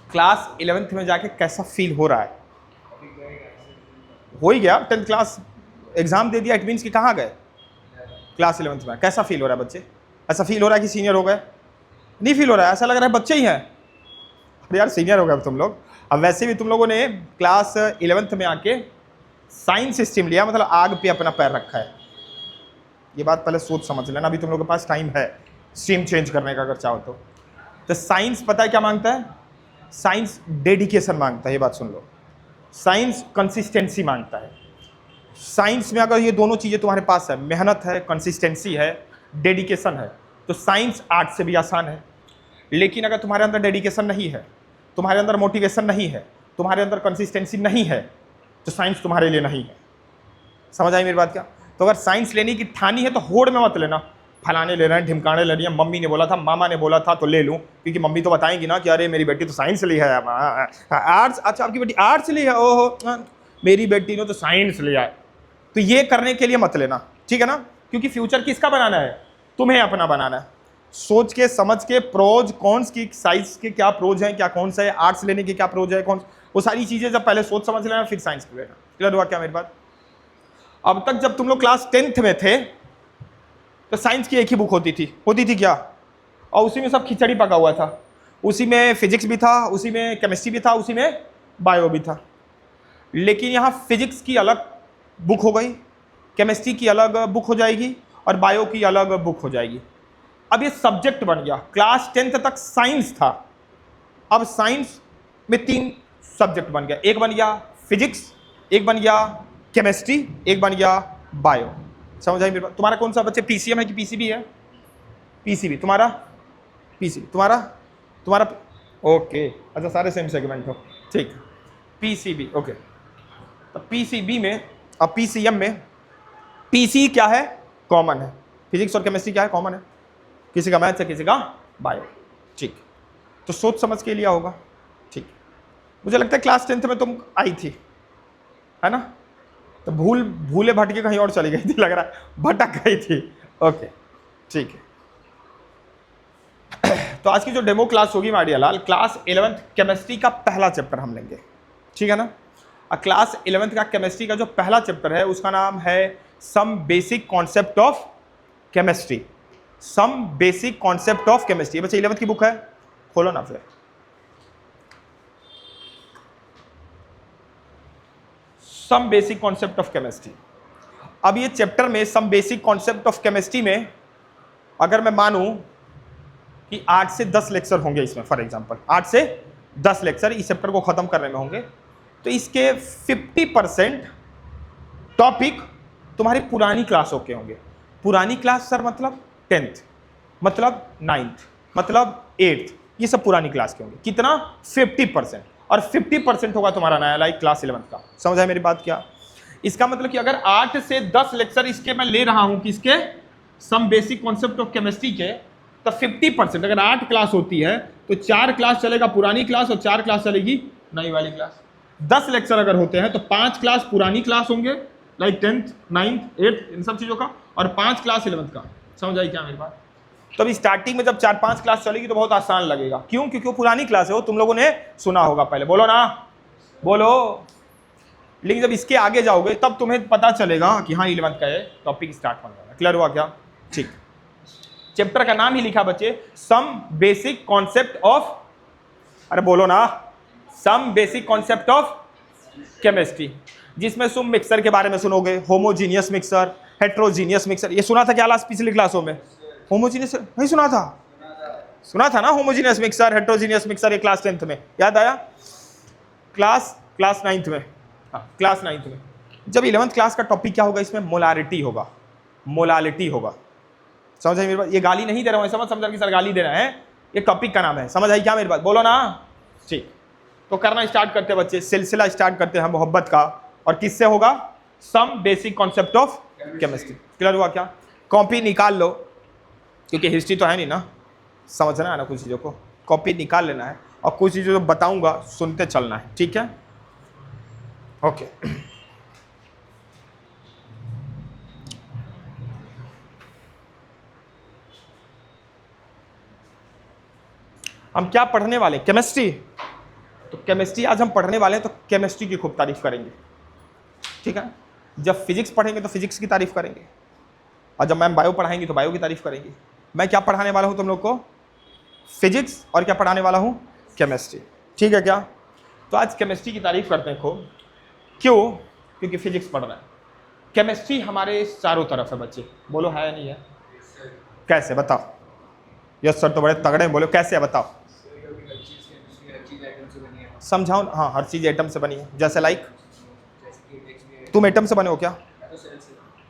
Class 11th में जाके कैसा फील हो रहा है? हो ही गया, 10th क्लास एग्जाम दे दिया, इट मीन्स कि कहाँ गए? क्लास 11th में। कैसा फील हो रहा है बच्चे? ऐसा फील हो रहा है कि सीनियर हो गए? नहीं फील हो रहा है, ऐसा लग रहा है बच्चे ही हैं। अरे यार सीनियर हो गए तुम लोग। अब वैसे भी तुम लोगों ने क्लास 11th में आके साइंस स्ट्रीम लिया, मतलब आग पे अपना पैर रखा है। ये बात पहले सोच समझ लेना, अभी तुम लोगों के पास टाइम है स्ट्रीम चेंज करने का अगर चाहो तो साइंस पता है क्या मांगता है? साइंस डेडिकेशन मांगता है, ये बात सुन लो। साइंस कंसिस्टेंसी मांगता है। साइंस में अगर ये दोनों चीज़ें तुम्हारे पास है, मेहनत है, कंसिस्टेंसी है, डेडिकेशन है, तो साइंस आर्ट से भी आसान है। लेकिन अगर तुम्हारे अंदर डेडिकेशन नहीं है, तुम्हारे अंदर मोटिवेशन नहीं है, तुम्हारे अंदर कंसिस्टेंसी नहीं है, तो साइंस तुम्हारे लिए नहीं है। समझ आई मेरी बात क्या? तो अगर साइंस लेने की ठानी है तो होड़ में मत लेना, फलाने ले रहे हैं, ढिमकाने ले रही हैं, मम्मी ने बोला था, मामा ने बोला था तो ले लूँ, क्योंकि मम्मी तो बताएंगी ना कि अरे मेरी बेटी तो साइंस ली है, आर्ट्स। अच्छा आपकी बेटी आर्ट्स ली है, ओहो मेरी बेटी ने तो साइंस लिया है। तो ये करने के लिए मत लेना, ठीक है ना? क्योंकि फ्यूचर किसका बनाना है? तुम्हें अपना बनाना है। सोच के समझ के प्रोज कॉन्स की, साइंस के क्या प्रोज हैं, क्या कौन सा है, आर्ट्स लेने के क्या प्रोज है, कौन, वो सारी चीजें जब पहले सोच समझ लेना, फिर साइंस लेना। क्लियर हुआ क्या मेरी बात? अब तक जब तुम लोग क्लास 10th में थे तो साइंस की एक ही बुक होती थी क्या? और उसी में सब खिचड़ी पका हुआ था। उसी में फिजिक्स भी था, उसी में केमिस्ट्री भी था, उसी में बायो भी था। लेकिन यहाँ फिजिक्स की अलग बुक हो गई, केमिस्ट्री की अलग बुक हो जाएगी और बायो की अलग बुक हो जाएगी। अब ये सब्जेक्ट बन गया। क्लास 10th तक साइंस था, अब साइंस में 3 सब्जेक्ट बन गया। एक बन गया फिजिक्स, एक बन गया केमिस्ट्री, एक बन गया बायो। समझ आई मेरी बात? तुम्हारा कौन सा बच्चे, पीसीएम है कि पीसीबी है? पीसीबी। तुम्हारा पीसीबी, तुम्हारा ओके। अच्छा सारे सेम सेगमेंट हो, ठीक। PCB okay. तो पीसीबी में, अब पीसीएम में पीसी क्या है? कॉमन है। फिजिक्स और केमिस्ट्री क्या है? कॉमन है। किसी का मैथ्स है, किसी का बायो, ठीक। तो सोच समझ के लिया होगा, ठीक। मुझे लगता है क्लास 10th में तुम आई थी, है ना? तो भूले भटके कहीं और चली गई थी, लग रहा है भटक गई थी। ओके ठीक है। तो आज की जो डेमो क्लास होगी माडिया लाल, क्लास 11th केमिस्ट्री का पहला चैप्टर हम लेंगे, ठीक है ना? और क्लास 11th का केमिस्ट्री का जो पहला चैप्टर है उसका नाम है some basic concept of chemistry. Some basic concept of chemistry. बच्चे 11th की बुक है, खोलो ना फिर। Some basic concept of chemistry. अब ये चैप्टर में some basic concept of chemistry में अगर मैं मानूं कि 8 से 10 लेक्चर होंगे इसमें, फॉर एग्जांपल 8 से 10 लेक्चर इस चैप्टर को खत्म करने में होंगे, तो इसके 50% टॉपिक तुम्हारी पुरानी क्लासों के होंगे। पुरानी क्लास सर मतलब 10th, मतलब 9th, मतलब 8th, ये सब पुरानी क्लास के होंगे। कितना? 50%। और 50% होगा तुम्हारा नया लाइक क्लास 11th का। समझ आए मेरी बात क्या? इसका मतलब कि अगर 8 से 10 लेक्चर इसके मैं ले रहा हूं, किसके? Some basic concept of chemistry के, तो 50%, अगर 8 क्लास होती है तो 4 क्लास चलेगा पुरानी क्लास और 4 क्लास चलेगी नई वाली क्लास। 10 लेक्चर अगर होते हैं तो 5 क्लास पुरानी क्लास होंगे लाइक 10th, 9th, 8th इन सब चीजों का, और 5 क्लास 11th का। समझ आई क्या मेरी बात? तो अभी स्टार्टिंग में जब 4-5 क्लास चलेगी तो बहुत आसान लगेगा। क्यों? क्योंकि वो पुरानी क्लास है, वो तुम लोगों ने सुना होगा पहले। बोलो ना, बोलो। लेकिन जब इसके आगे जाओगे तब तुम्हें पता चलेगा कि हाँ 11th का ये टॉपिक स्टार्ट होने वाला है। क्लियर हुआ क्या? ठीक। चैप्टर का नाम ही लिखा बच्चे, सम बेसिक कॉन्सेप्ट ऑफ, अरे बोलो ना, some basic concept of chemistry, जिसमें तुम मिक्सर के बारे में सुनोगे, होमोजीनियस मिक्सर, हेट्रोजीनियस मिक्सर। ये सुना था क्या पिछली क्लासों में? होमोजीनियस नहीं सुना था? सुना था ना होमोजीनियस मिक्सर, हेट्रोजीनियस मिक्सर, ये क्लास 10th में याद आया? क्लास 9th में, हाँ क्लास 9th में। जब 11th क्लास का टॉपिक क्या होगा? इसमें मोलारिटी होगा, मोलालिटी होगा। समझ आई मेरी बात? ये गाली नहीं दे रहा हूं, ऐसा मत समझा कि सर गाली दे रहा है, ये टॉपिक का नाम है। समझ आई क्या मेरी बात? बोलो ना, ठीक। तो करना स्टार्ट करते हैं बच्चे, सिलसिला स्टार्ट करते हैं मोहब्बत का। और किससे होगा? Some basic concept of chemistry. Clear हुआ क्या? कॉपी निकाल लो, क्योंकि हिस्ट्री तो है नहीं ना, समझना है ना कुछ चीज़ों को। कॉपी निकाल लेना है और कुछ चीज़ों जो बताऊंगा सुनते चलना है, ठीक है? ओके। हम क्या पढ़ने वाले? केमिस्ट्री। तो केमिस्ट्री आज हम पढ़ने वाले हैं, तो केमिस्ट्री की खूब तारीफ करेंगे, ठीक है। जब फिजिक्स पढ़ेंगे तो फिजिक्स की तारीफ करेंगे, और जब मैम बायो पढ़ाएंगे तो बायो की तारीफ करेंगे। मैं क्या पढ़ाने वाला हूँ तुम लोग को? फिजिक्स, और क्या पढ़ाने वाला हूँ? केमिस्ट्री, ठीक है क्या? तो आज केमिस्ट्री की तारीफ करते हैं खूब। क्यों? क्योंकि फिजिक्स पढ़ रहे हैं। केमिस्ट्री हमारे चारों तरफ है बच्चे, बोलो है या नहीं है? कैसे बताओ? यस सर तो बड़े तगड़े हैं, बोलो कैसे है बताओ? समझाओ। हाँ, हर चीज़ एटम से बनी है। जैसे लाइक तुम एटम से बने हो क्या?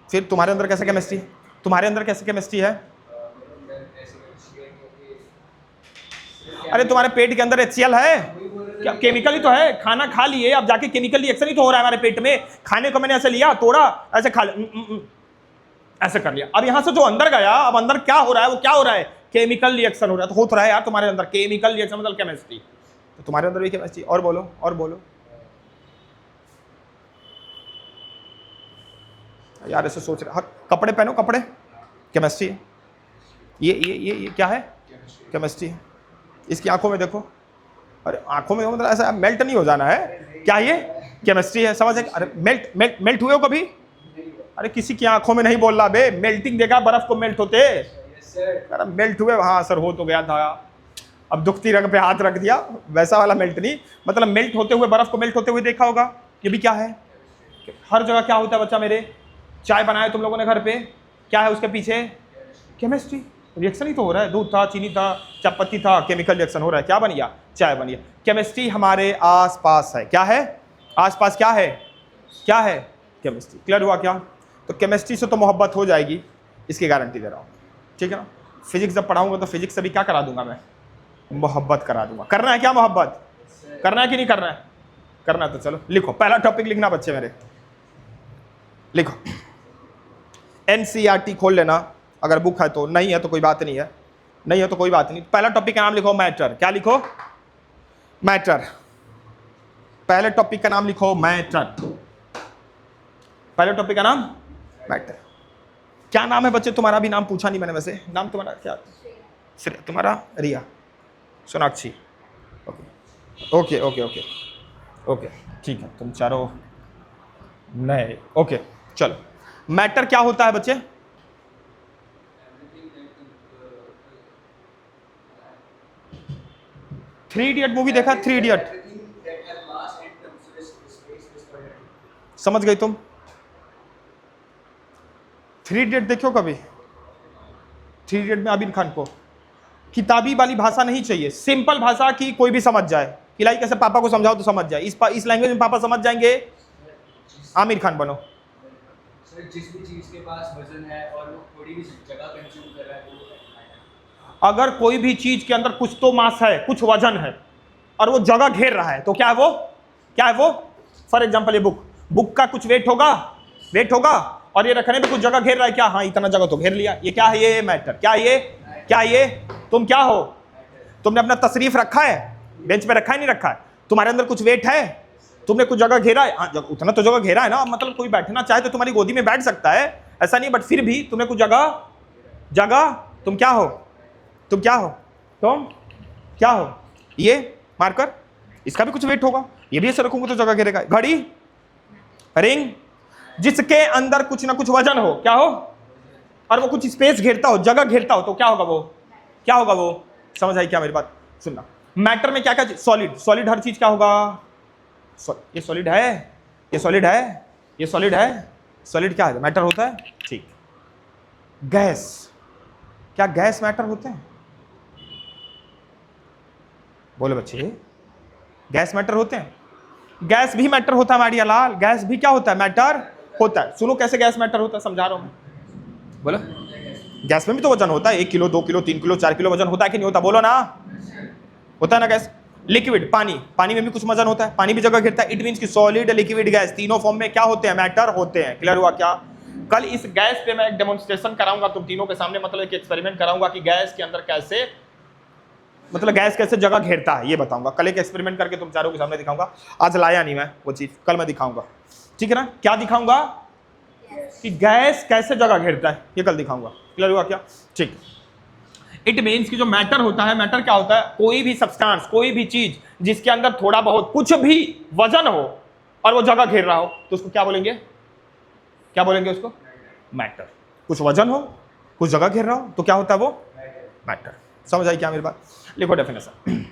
फिर तुम्हारे अंदर कैसे केमिस्ट्री? तुम्हारे अंदर कैसे केमिस्ट्री है? अरे तुम्हारे पेट के अंदर HCl है क्या? केमिकल ही तो है। खाना खा लिए, अब जाके केमिकल रिएक्शन ही तो हो रहा है हमारे पेट में। खाने को मैंने ऐसे लिया, तोड़ा, ऐसे खा ऐसे कर लिया। अब यहां से जो अंदर गया, अब अंदर क्या हो रहा है? वो क्या हो रहा है? केमिकल रिएक्शन हो रहा है। तो हो रहा है यार तुम्हारे अंदर केमिकल रिएक्शन, मतलब केमिस्ट्री। तो तुम्हारे अंदर भी केमिस्ट्री। और बोलो, और बोलो यार, ऐसे सोच रहे। कपड़े पहनो, कपड़े केमिस्ट्री है। ये क्या है? केमिस्ट्री। इसकी आंखों में देखो, अरे आंखों में मतलब ऐसा मेल्ट नहीं हो जाना है क्या? ये केमिस्ट्री है, समझ है? अरे मेल्ट हुए हो कभी? अरे किसी की आंखों में नहीं बोल रहा बे, मेल्टिंग देखा बर्फ को मेल्ट होते? अरे मेल्ट हुए, हाँ सर हो तो गया था। अब दुखती रंग पे हाथ रख दिया, वैसा वाला मेल्ट नहीं, मतलब मेल्ट होते हुए, बर्फ को मेल्ट होते हुए देखा होगा। ये भी क्या है? हर जगह क्या होता है बच्चा मेरे? चाय बनाए तुम लोगों ने घर पे, क्या है उसके पीछे? केमिस्ट्री। रिएक्शन ही तो हो रहा है। दूध था, चीनी था, चायपत्ती था, केमिकल रिएक्शन हो रहा है। क्या बन गया? चाय बन गया। केमिस्ट्री हमारे आसपास है। क्या है? आसपास क्या है? क्या है? केमिस्ट्री। क्लियर हुआ क्या? तो केमिस्ट्री से तो मोहब्बत हो जाएगी, इसकी गारंटी दे रहा हूँ, ठीक है ना। फिजिक्स जब पढ़ाऊंगा तो फिजिक्स से भी क्या करा दूंगा मैं? मोहब्बत करा दूंगा। करना है क्या मोहब्बत? करना है कि नहीं करना है? करना है तो चलो लिखो। पहला टॉपिक लिखना बच्चे मेरे, लिखो। NCERT खोल लेना, अगर बुक है तो। नहीं है तो कोई बात नहीं है, नहीं है तो कोई बात नहीं। पहला टॉपिक का नाम लिखो मैटर। क्या लिखो? मैटर। पहले टॉपिक का नाम लिखो मैटर। पहले टॉपिक का नाम मैटर। क्या नाम है बच्चे तुम्हारा? भी नाम पूछा नहीं मैंने वैसे। नाम तुम्हारा क्या? श्रेया। तुम्हारा? Riya, Sonakshi. Okay okay okay okay, ठीक है। तुम चारों नए। ओके चलो। मैटर क्या होता है बच्चे? थ्री इडियट मूवी देखा? थ्री इडियट समझ गई तुम? थ्री इडियट देखो कभी? थ्री इडियट में आमिर खान को किताबी वाली भाषा नहीं चाहिए, सिंपल भाषा की कोई भी समझ जाए। कि लाइक कैसे पापा को समझाओ तो समझ जाए, इस लैंग्वेज में पापा समझ जाएंगे। आमिर खान बनो। जिस भी चीज के पास वजन है और वो थोड़ी भी जगह कंज्यूम कर रहा है, अगर कोई भी चीज के अंदर कुछ तो मास है, कुछ वजन है, और वो जगह घेर रहा है, तो क्या है वो? क्या है वो? फॉर एग्जाम्पल ये बुक का कुछ वेट होगा, और ये रखने में कुछ जगह घेर रहा है क्या? हाँ इतना जगह तो घेर लिया। ये क्या है? ये मैटर। क्या ये? क्या ये? तुम क्या हो? तुमने अपना तशरीफ रखा है, बेंच पे रखा है, नहीं रखा है? तुम्हारे अंदर कुछ वेट है, तुमने कुछ जगह घेरा है। हाँ उतना तो जगह घेरा है ना, मतलब कोई बैठना चाहे तो तुम्हारी गोदी में बैठ सकता है, ऐसा नहीं, बट फिर भी तुमने कुछ जगह तुम क्या हो? तुम क्या हो? तुम क्या हो? ये मार्कर, इसका भी कुछ वेट होगा, ये भी ऐसे रखूंगा तो जगह घेरेगा। घड़ी, रिंग, जिसके अंदर कुछ ना कुछ वजन हो, क्या हो? और वो कुछ स्पेस घेरता हो, जगह घेरता हो, तो क्या होगा वो? क्या होगा वो? समझ आई क्या मेरी बात? सुनना। मैटर में क्या क्या? सॉलिड हर चीज क्या होगा? ये सॉलिड है, ये सॉलिड है, ये सॉलिड है। सॉलिड क्या है? मैटर होता है, ठीक। गैस, क्या गैस मैटर होते हैं? बोलो बच्चे, गैस मैटर होते हैं? गैस भी मैटर होता है मारिया लाल, गैस भी क्या होता है? मैटर होता है। सुनो कैसे गैस मैटर होता है, समझा रहा हूं मैं। बोलो, गैस में भी तो वजन होता है, 1 किलो 2 किलो 3 किलो 4 किलो वजन होता है कि नहीं होता? बोलो ना, होता है ना गैस। लिक्विड, पानी में भी कुछ वजन होता है, पानी भी जगह घेरता है। इट मीन्स कि सॉलिड, लिक्विड, गैस तीनों फॉर्म में क्या होते हैं? मैटर होते हैं। क्लियर हुआ क्या? कल इस गैस पे मैं एक डेमोन्स्ट्रेशन कराऊंगा तुम तीनों के सामने, मतलब एक एक्सपेरिमेंट कराऊंगा कि गैस के अंदर कैसे, मतलब गैस कैसे जगह घेरता है, ये बताऊंगा। कल एक एक्सपेरिमेंट करके तुम चारों के सामने दिखाऊंगा। आज लाया नहीं मैं वो चीज, कल मैं दिखाऊंगा, ठीक है ना? क्या दिखाऊंगा? कि गैस कैसे जगह घेरता है, ये कल दिखाऊंगा। क्लियर हुआ क्या? ठीक। इट मीन्स कि जो मैटर होता है, मैटर क्या होता है, कोई भी सब्सटेंस, कोई भी चीज जिसके अंदर थोड़ा बहुत कुछ भी वजन हो और वो जगह घेर रहा हो, तो उसको क्या बोलेंगे, क्या बोलेंगे उसको, मैटर। कुछ वजन हो, कुछ जगह घेर रहा हो, तो क्या होता है वो, मैटर। समझ आई क्या मेरी बात? लिखो डेफिनेशन।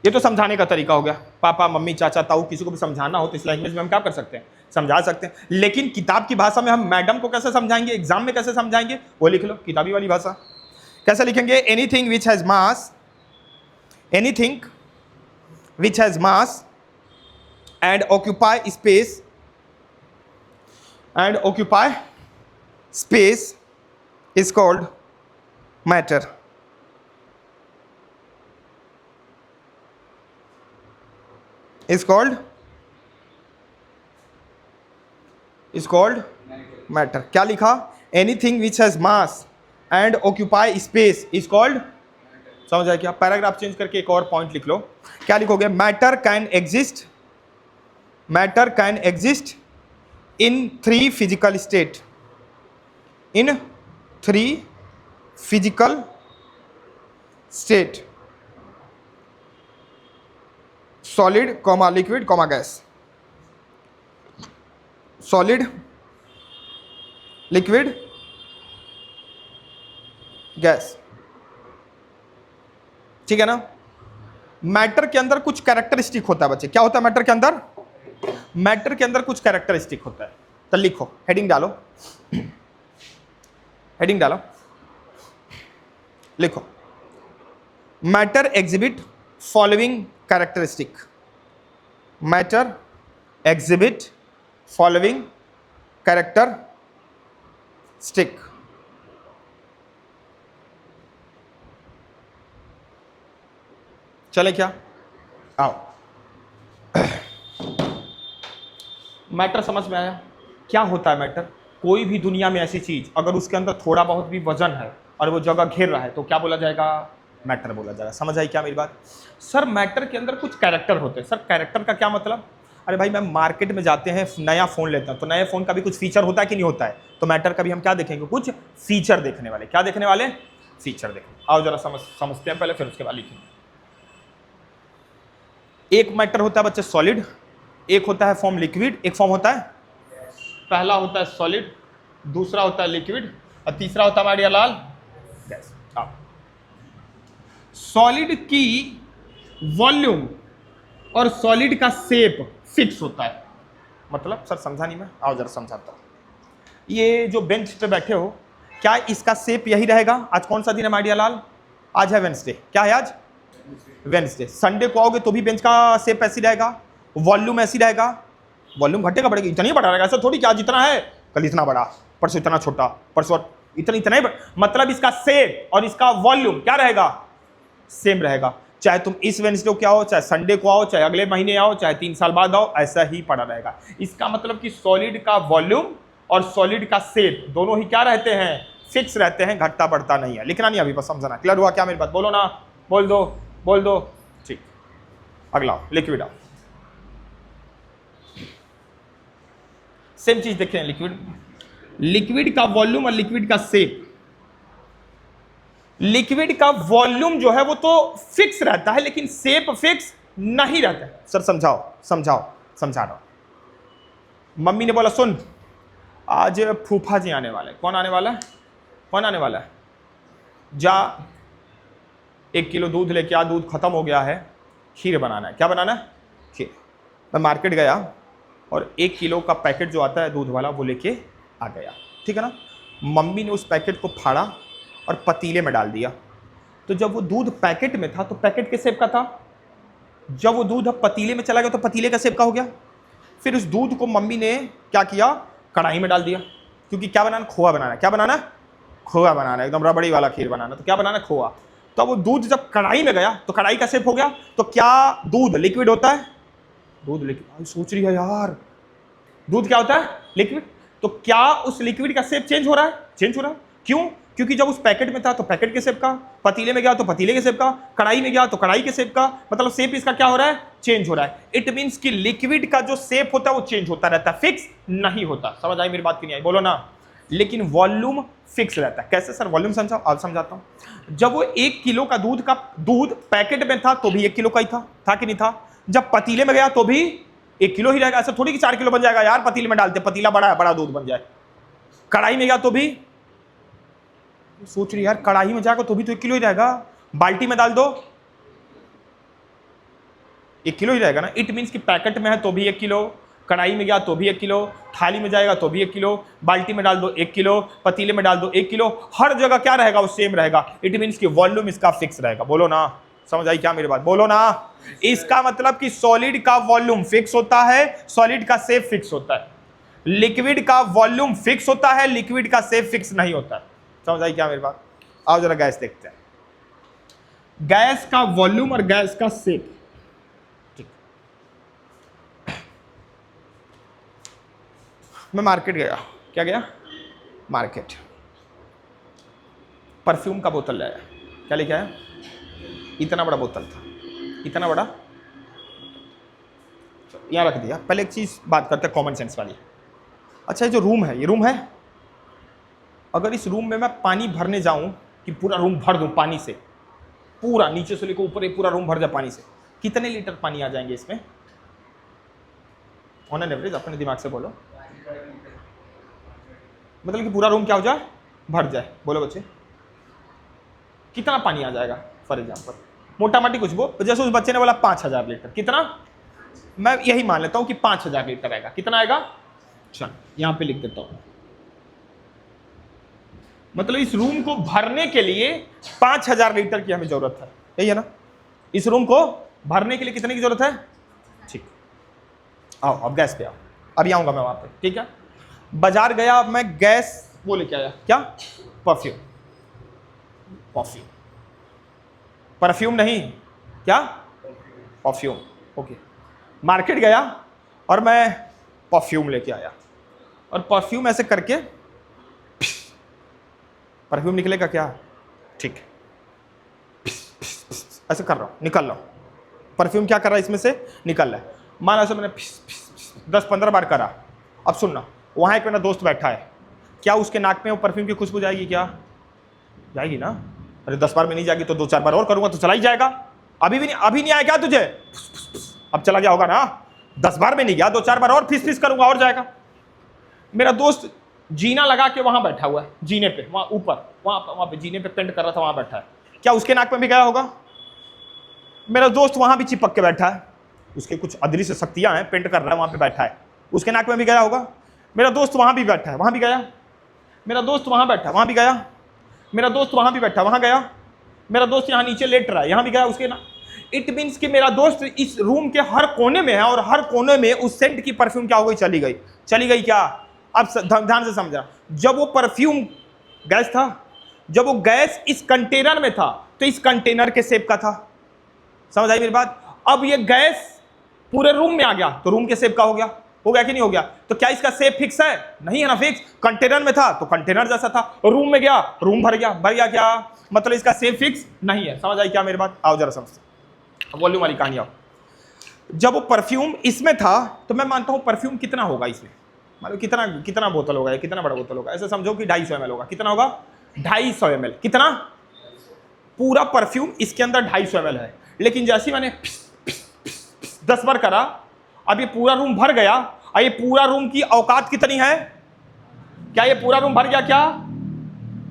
ये तो समझाने का तरीका हो गया, पापा मम्मी चाचा ताऊ किसी को भी समझाना हो तो इस लैंग्वेज में हम क्या कर सकते हैं, समझा सकते हैं। लेकिन किताब की भाषा में हम मैडम को कैसे समझाएंगे, एग्जाम में कैसे समझाएंगे, वो लिख लो किताबी वाली भाषा। कैसे लिखेंगे, anything which has mass, anything which has mass and occupy space, and occupy space is called matter. is called matter। क्या लिखा, anything which has mass and occupy space is called, समझ आया क्या? पैराग्राफ चेंज करके एक और point लिख लो। क्या लिखोगे, matter can exist, matter can exist in 3 physical state, in 3 physical state, solid comma liquid comma gas, solid liquid gas, ठीक है ना? मैटर के अंदर कुछ कैरेक्टरिस्टिक होता है बच्चे, क्या होता है मैटर के अंदर, मैटर के अंदर कुछ कैरेक्टरिस्टिक होता है। तो लिखो, हेडिंग डालो, हेडिंग डालो, लिखो, matter exhibit following characteristic, matter exhibit following characteristic. चले क्या, आओ। मैटर समझ में आया, क्या होता है मैटर? कोई भी दुनिया में ऐसी चीज अगर उसके अंदर थोड़ा बहुत भी वजन है और वो जगह घेर रहा है तो क्या बोला जाएगा, मैटर बोला जाएगा। समझ आई क्या मेरी बात? सर मैटर के अंदर कुछ कैरेक्टर होते हैं। सर कैरेक्टर का क्या मतलब? अरे भाई मैं मार्केट में जाते हैं, नया फ़ोन लेता हूँ तो नए फ़ोन का भी कुछ फीचर होता है कि नहीं होता है? तो मैटर का भी हम क्या देखेंगे, कुछ फीचर देखने वाले। क्या देखने वाले? फीचर देखेंगे। आओ जरा समझते हैं पहले, फिर उसके बाद लिखेंगे। एक मैटर होता है बच्चे सॉलिड, एक होता है फॉर्म लिक्विड, एक फॉर्म होता है, पहला होता है सॉलिड, दूसरा होता है लिक्विड और तीसरा होता है हमारे लाल गैस। सॉलिड की वॉल्यूम और सॉलिड का शेप फिक्स होता है। मतलब सर समझा नहीं मैं, आओ जरा समझाता हूँ। ये जो बेंच पे बैठे हो, क्या इसका शेप यही रहेगा? आज कौन सा दिन है माइडिया लाल? आज है वेंसडे। क्या है आज? वेंसडे। संडे को आओगे तो भी बेंच का शेप ऐसी रहेगा, वॉल्यूम ऐसी रहेगा? वॉल्यूम घटेगा बढ़ेगा? इतना ही बढ़ा रहेगा। ऐसा थोड़ी कि आज इतना है कल इतना बड़ा, परसों इतना छोटा, परसों इतना ही मतलब इसका शेप और इसका वॉल्यूम क्या रहेगा? सेम रहेगा। चाहे तुम इस वेंसडे को आओ, चाहे संडे को आओ, चाहे अगले महीने आओ, चाहे 3 साल बाद आओ, ऐसा ही पड़ा रहेगा। इसका मतलब कि सॉलिड का वॉल्यूम और सॉलिड का शेप दोनों ही क्या रहते हैं? फिक्स रहते हैं, घटता बढ़ता नहीं है। लिखना नहीं अभी, बस समझना। क्लियर हुआ क्या मेरी बात? बोलो ना, बोल दो। ठीक, अगला लिक्विड आओ। सेम चीज देखें, लिक्विड का वॉल्यूम और लिक्विड का शेप। लिक्विड का वॉल्यूम जो है वो तो फिक्स रहता है लेकिन शेप फिक्स नहीं रहता है। सर समझा रहा हूं। मम्मी ने बोला सुन आज फूफा जी आने वाले। कौन आने वाला है? जा 1 किलो दूध लेके आ, दूध खत्म हो गया है, खीर बनाना है। क्या बनाना है? खीर। मैं मार्केट गया और 1 किलो का पैकेट जो आता है दूध वाला वो लेके आ गया, ठीक है ना? मम्मी ने उस पैकेट को फाड़ा और पतीले में डाल दिया। तो जब वो दूध पैकेट में था तो पैकेट के शेप का था, जब वो दूध पतीले में चला गया तो पतीले का शेप का हो गया। फिर उस दूध को मम्मी ने क्या किया? कढ़ाई में डाल दिया, क्योंकि क्या बनाना? खोआ बनाना। क्या बनाना? खोआ बनाना, एकदम रबड़ी वाला खीर बनाना। तो क्या बनाना? खोआ। तो वो दूध जब कढ़ाई में गया तो कढ़ाई का शेप हो गया। तो क्या दूध लिक्विड होता है? दूध लिक्विड। सोच रही है यार, दूध क्या होता है? लिक्विड। तो क्या उस लिक्विड का शेप चेंज हो रहा है? चेंज हो रहा है। क्यों? क्योंकि जब उस पैकेट में था तो पैकेट के शेप का, पतीले में गया तो पतीले के शेप का, कढ़ाई में गया तो कढ़ाई के शेप का। मतलब शेप इसका क्या हो रहा है? चेंज हो रहा है। इट मींस कि लिक्विड का जो शेप होता है वो चेंज होता रहता है, फिक्स नहीं होता। समझ आई मेरी बात की नहीं आई? बोलो ना। लेकिन वॉल्यूम फिक्स रहता है। कैसे सर वॉल्यूम समझाओ? अब समझाता हूं। जब वो 1 किलो का दूध पैकेट में था तो भी 1 किलो का ही था कि नहीं था? जब पतीले में गया तो भी 1 किलो ही रहेगा। ऐसा थोड़ी कि 4 किलो बन जाएगा यार, पतीले में डालते, पतीला बड़ा है, बड़ा दूध बन जाए। कढ़ाई में गया तो भी, सोच रही यार कढ़ाई में जाएगा तो भी तो 1 किलो ही रहेगा। बाल्टी में डाल दो 1 किलो ही रहेगा ना। इट मीन्स कि पैकेट में है तो भी 1 किलो, कढ़ाई में गया तो भी 1 किलो, थाली में जाएगा तो भी 1 किलो, बाल्टी में डाल दो 1 किलो, पतीले में डाल दो 1 किलो, हर जगह क्या रहेगा? वो सेम रहेगा। इट मीन्स कि वॉल्यूम इसका फिक्स रहेगा। बोलो ना, समझ आई क्या मेरी बात? बोलो ना। इसका मतलब कि सॉलिड का वॉल्यूम फिक्स होता है, सॉलिड का शेप फिक्स होता है। लिक्विड का वॉल्यूम फिक्स होता है, लिक्विड का शेप फिक्स नहीं होता है। समझ आई क्या मेरी बात? आओ जरा गैस देखते हैं। गैस का वॉल्यूम और गैस का शेप। मैं मार्केट गया, क्या गया? मार्केट। परफ्यूम का बोतल लाया। क्या लेके आया? इतना बड़ा बोतल था, इतना बड़ा, यहाँ रख दिया। पहले एक चीज बात करते हैं कॉमन सेंस वाली। अच्छा, ये जो रूम है, ये रूम है, अगर इस रूम में मैं पानी भरने जाऊं कि पूरा रूम भर दूं पानी से, पूरा नीचे से लेकर ऊपर एक पूरा रूम भर जाए पानी से, कितने लीटर पानी आ जाएंगे इसमें ऑन एन एवरेज? अपने दिमाग से बोलो। मतलब कि पूरा रूम क्या हो जाए? भर जाए। बोलो बच्चे, कितना पानी आ जाएगा? फॉर एग्जाम्पल मोटा मोटी कुछ वो, जैसे उस बच्चे ने बोला 5000 लीटर। कितना? मैं यही मान लेता हूं कि 5000 लीटर आएगा। कितना आएगा? चल यहां पे लिख देता हूं। मतलब इस रूम को भरने के लिए 5000 लीटर की हमें जरूरत है, यही है ना? इस रूम को भरने के लिए कितने की जरूरत है? ठीक, आओ अब गैस पे आओ। अभी आऊंगा मैं वहां पे, ठीक है? बाजार गया मैं, गैस वो लेके आया। क्या? परफ्यूम। परफ्यूम, परफ्यूम नहीं, क्या? परफ्यूम। ओके। मार्केट गया और मैं परफ्यूम लेके आया, और परफ्यूम ऐसे करके परफ्यूम निकलेगा क्या? ठीक, ऐसे कर रहा हूं, निकल रहा हूं। परफ्यूम क्या कर रहा है? इसमें से निकल रहा है। माना ऐसे मैंने 10-15 बार करा। अब सुनना, वहां एक मेरा दोस्त बैठा है, क्या उसके नाक में वो परफ्यूम की खुशबू जाएगी? क्या जाएगी ना? अरे 10 बार में नहीं जाएगी तो 2-4 बार और करूंगा तो चला ही जाएगा। अभी नहीं आया क्या तुझे? अब चला गया होगा ना? 10 बार में नहीं गया, 2-4 बार और फिस करूंगा और जाएगा। मेरा दोस्त जीना लगा के वहां बैठा हुआ है, जीने पे, वहां ऊपर, वहां पे जीने पे पेंट कर रहा था, वहां बैठा है। क्या उसके नाक में भी गया होगा? मेरा दोस्त वहां भी चिपक के बैठा है, उसके कुछ अदृश्य शक्तियां हैं, पेंट कर रहा है, वहां पे बैठा है, उसके नाक में भी गया होगा। मेरा दोस्त वहां भी बैठा है, वहां भी गया। मेरा दोस्त वहां बैठा, वहां भी गया। मेरा दोस्त वहां भी बैठा, वहां गया। मेरा दोस्त यहाँ नीचे लेट रहा है, यहां भी गया उसके ना। इट मीन्स कि मेरा दोस्त इस रूम के हर कोने में है, और हर कोने में उस सेंट की परफ्यूम क्या हो गई? चली गई। चली गई क्या? अब ध्यान से समझा। जब वो परफ्यूम गैस था, जब वो गैस इस कंटेनर में था तो इस कंटेनर के शेप का था। समझ आई मेरी बात? अब ये गैस पूरे रूम में आ गया तो रूम के शेप का हो गया कि नहीं हो गया? तो क्या इसका शेप फिक्स है? नहीं है ना फिक्स। कंटेनर में था तो कंटेनर जैसा था, रूम में गया, रूम भर गया क्या? मतलब इसका शेप फिक्स नहीं है। समझ आई क्या मेरी बात? आओ जरा समझते, वॉल्यूम वाली कहानी आओ। जब वो परफ्यूम इसमें था तो मैं मानता हूं परफ्यूम कितना होगा इसमें, मतलब कितना बोतल होगा, कितना बड़ा बोतल होगा? ऐसा समझो कि 250 ml होगा। कितना होगा? 250 ml। कितना? पूरा परफ्यूम इसके अंदर 250 ml है। लेकिन जैसे मैंने 10 बार करा, अब ये पूरा रूम भर गया। और ये पूरा रूम की औकात कितनी है? क्या ये पूरा रूम भर गया? क्या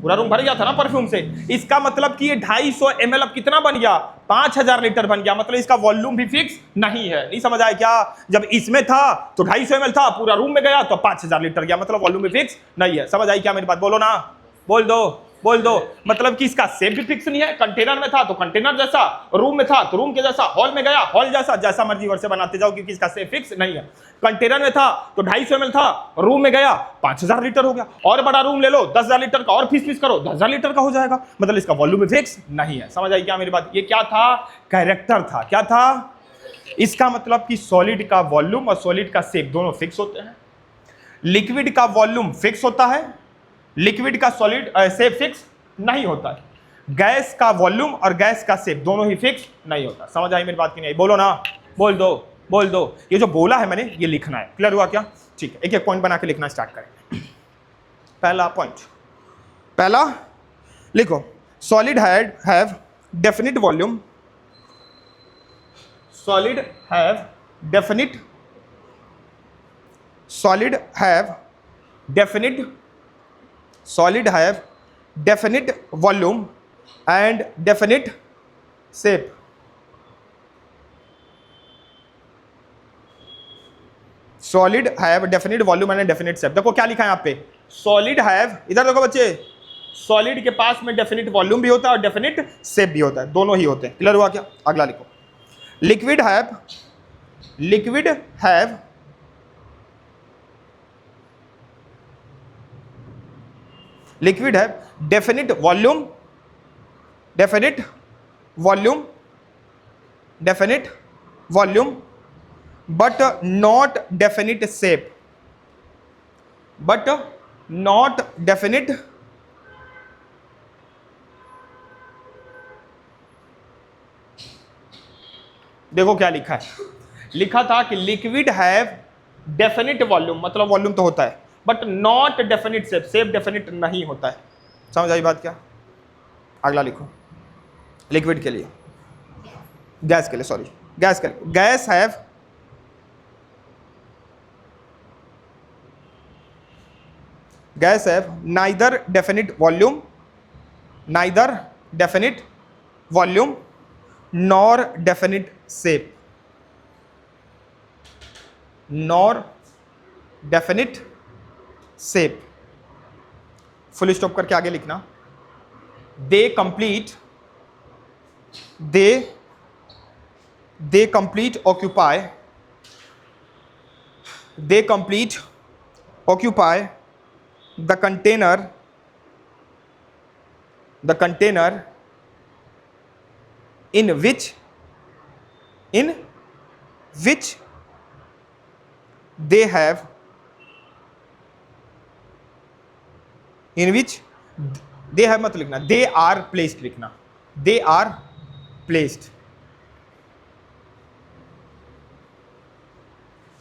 पूरा रूम भर गया था ना परफ्यूम से? इसका मतलब कि ये 250 ml अब कितना बन गया? 5000 लीटर बन गया। मतलब इसका वॉल्यूम भी फिक्स नहीं है। नहीं समझ आया क्या? जब इसमें था तो 250 ml था, पूरा रूम में गया तो 5000 लीटर गया, मतलब वॉल्यूम भी फिक्स नहीं है। समझ आई क्या मेरी बात? बोलो ना, बोल दो। मतलब कि इसका शेप भी फिक्स नहीं है। कंटेनर में था तो कंटेनर जैसा, रूम में था तो रूम के जैसा, हॉल में गया हॉल जैसा, जैसा मर्जी वर्ड से बनाते जाओ, क्योंकि इसका शेप फिक्स नहीं है। कंटेनर में था तो 250 ml था, रूम में गया 5000 लीटर हो गया। और बड़ा रूम ले लो 10,000 लीटर का, और फीस करो 10,000 लीटर का हो जाएगा। मतलब इसका वॉल्यूम फिक्स नहीं है। समझ आई क्या मेरी बात? ये क्या था? कैरेक्टर था। क्या था? इसका मतलब कि सॉलिड का वॉल्यूम और सॉलिड का शेप दोनों फिक्स होते हैं। लिक्विड का वॉल्यूम फिक्स होता है, लिक्विड का सॉलिड शेप फिक्स नहीं होता है। गैस का वॉल्यूम और गैस का शेप दोनों ही फिक्स नहीं होता। समझ आई मेरी बात की नहीं? बोलो ना, बोल दो। ये जो बोला है मैंने, ये लिखना है। क्लियर हुआ क्या? ठीक है, एक एक पॉइंट बना के लिखना स्टार्ट करें। पहला पॉइंट, पहला लिखो, solid have definite volume, solid have definite, solid have definite, solid have definite volume and definite shape. Solid have definite volume and definite shape. देखो क्या लिखा है यहाँ पे, सॉलिड हैव, इधर देखो बच्चे, सॉलिड के पास में डेफिनिट वॉल्यूम भी होता है और डेफिनिट शेप भी होता है, दोनों ही होते हैं। क्लियर हुआ क्या? अगला लिखो, liquid have, liquid have liquid have definite volume, definite volume, definite volume but not definite shape, but not definite देखो क्या लिखा है, लिखा था कि लिक्विड हैव डेफिनिट वॉल्यूम, मतलब वॉल्यूम तो होता है, but not definite shape, shape definite नहीं होता है। समझ आई बात क्या? अगला लिखो, लिक्विड के लिए, गैस के लिए, सॉरी गैस के लिए, guys have, guys have neither definite volume, neither definite volume nor definite shape, nor definite shape. Full stop करके आगे लिखना, they complete, they complete occupy, they complete occupy the container in which they have, in which they have मत लिखना, they are placed लिखना, they are placed।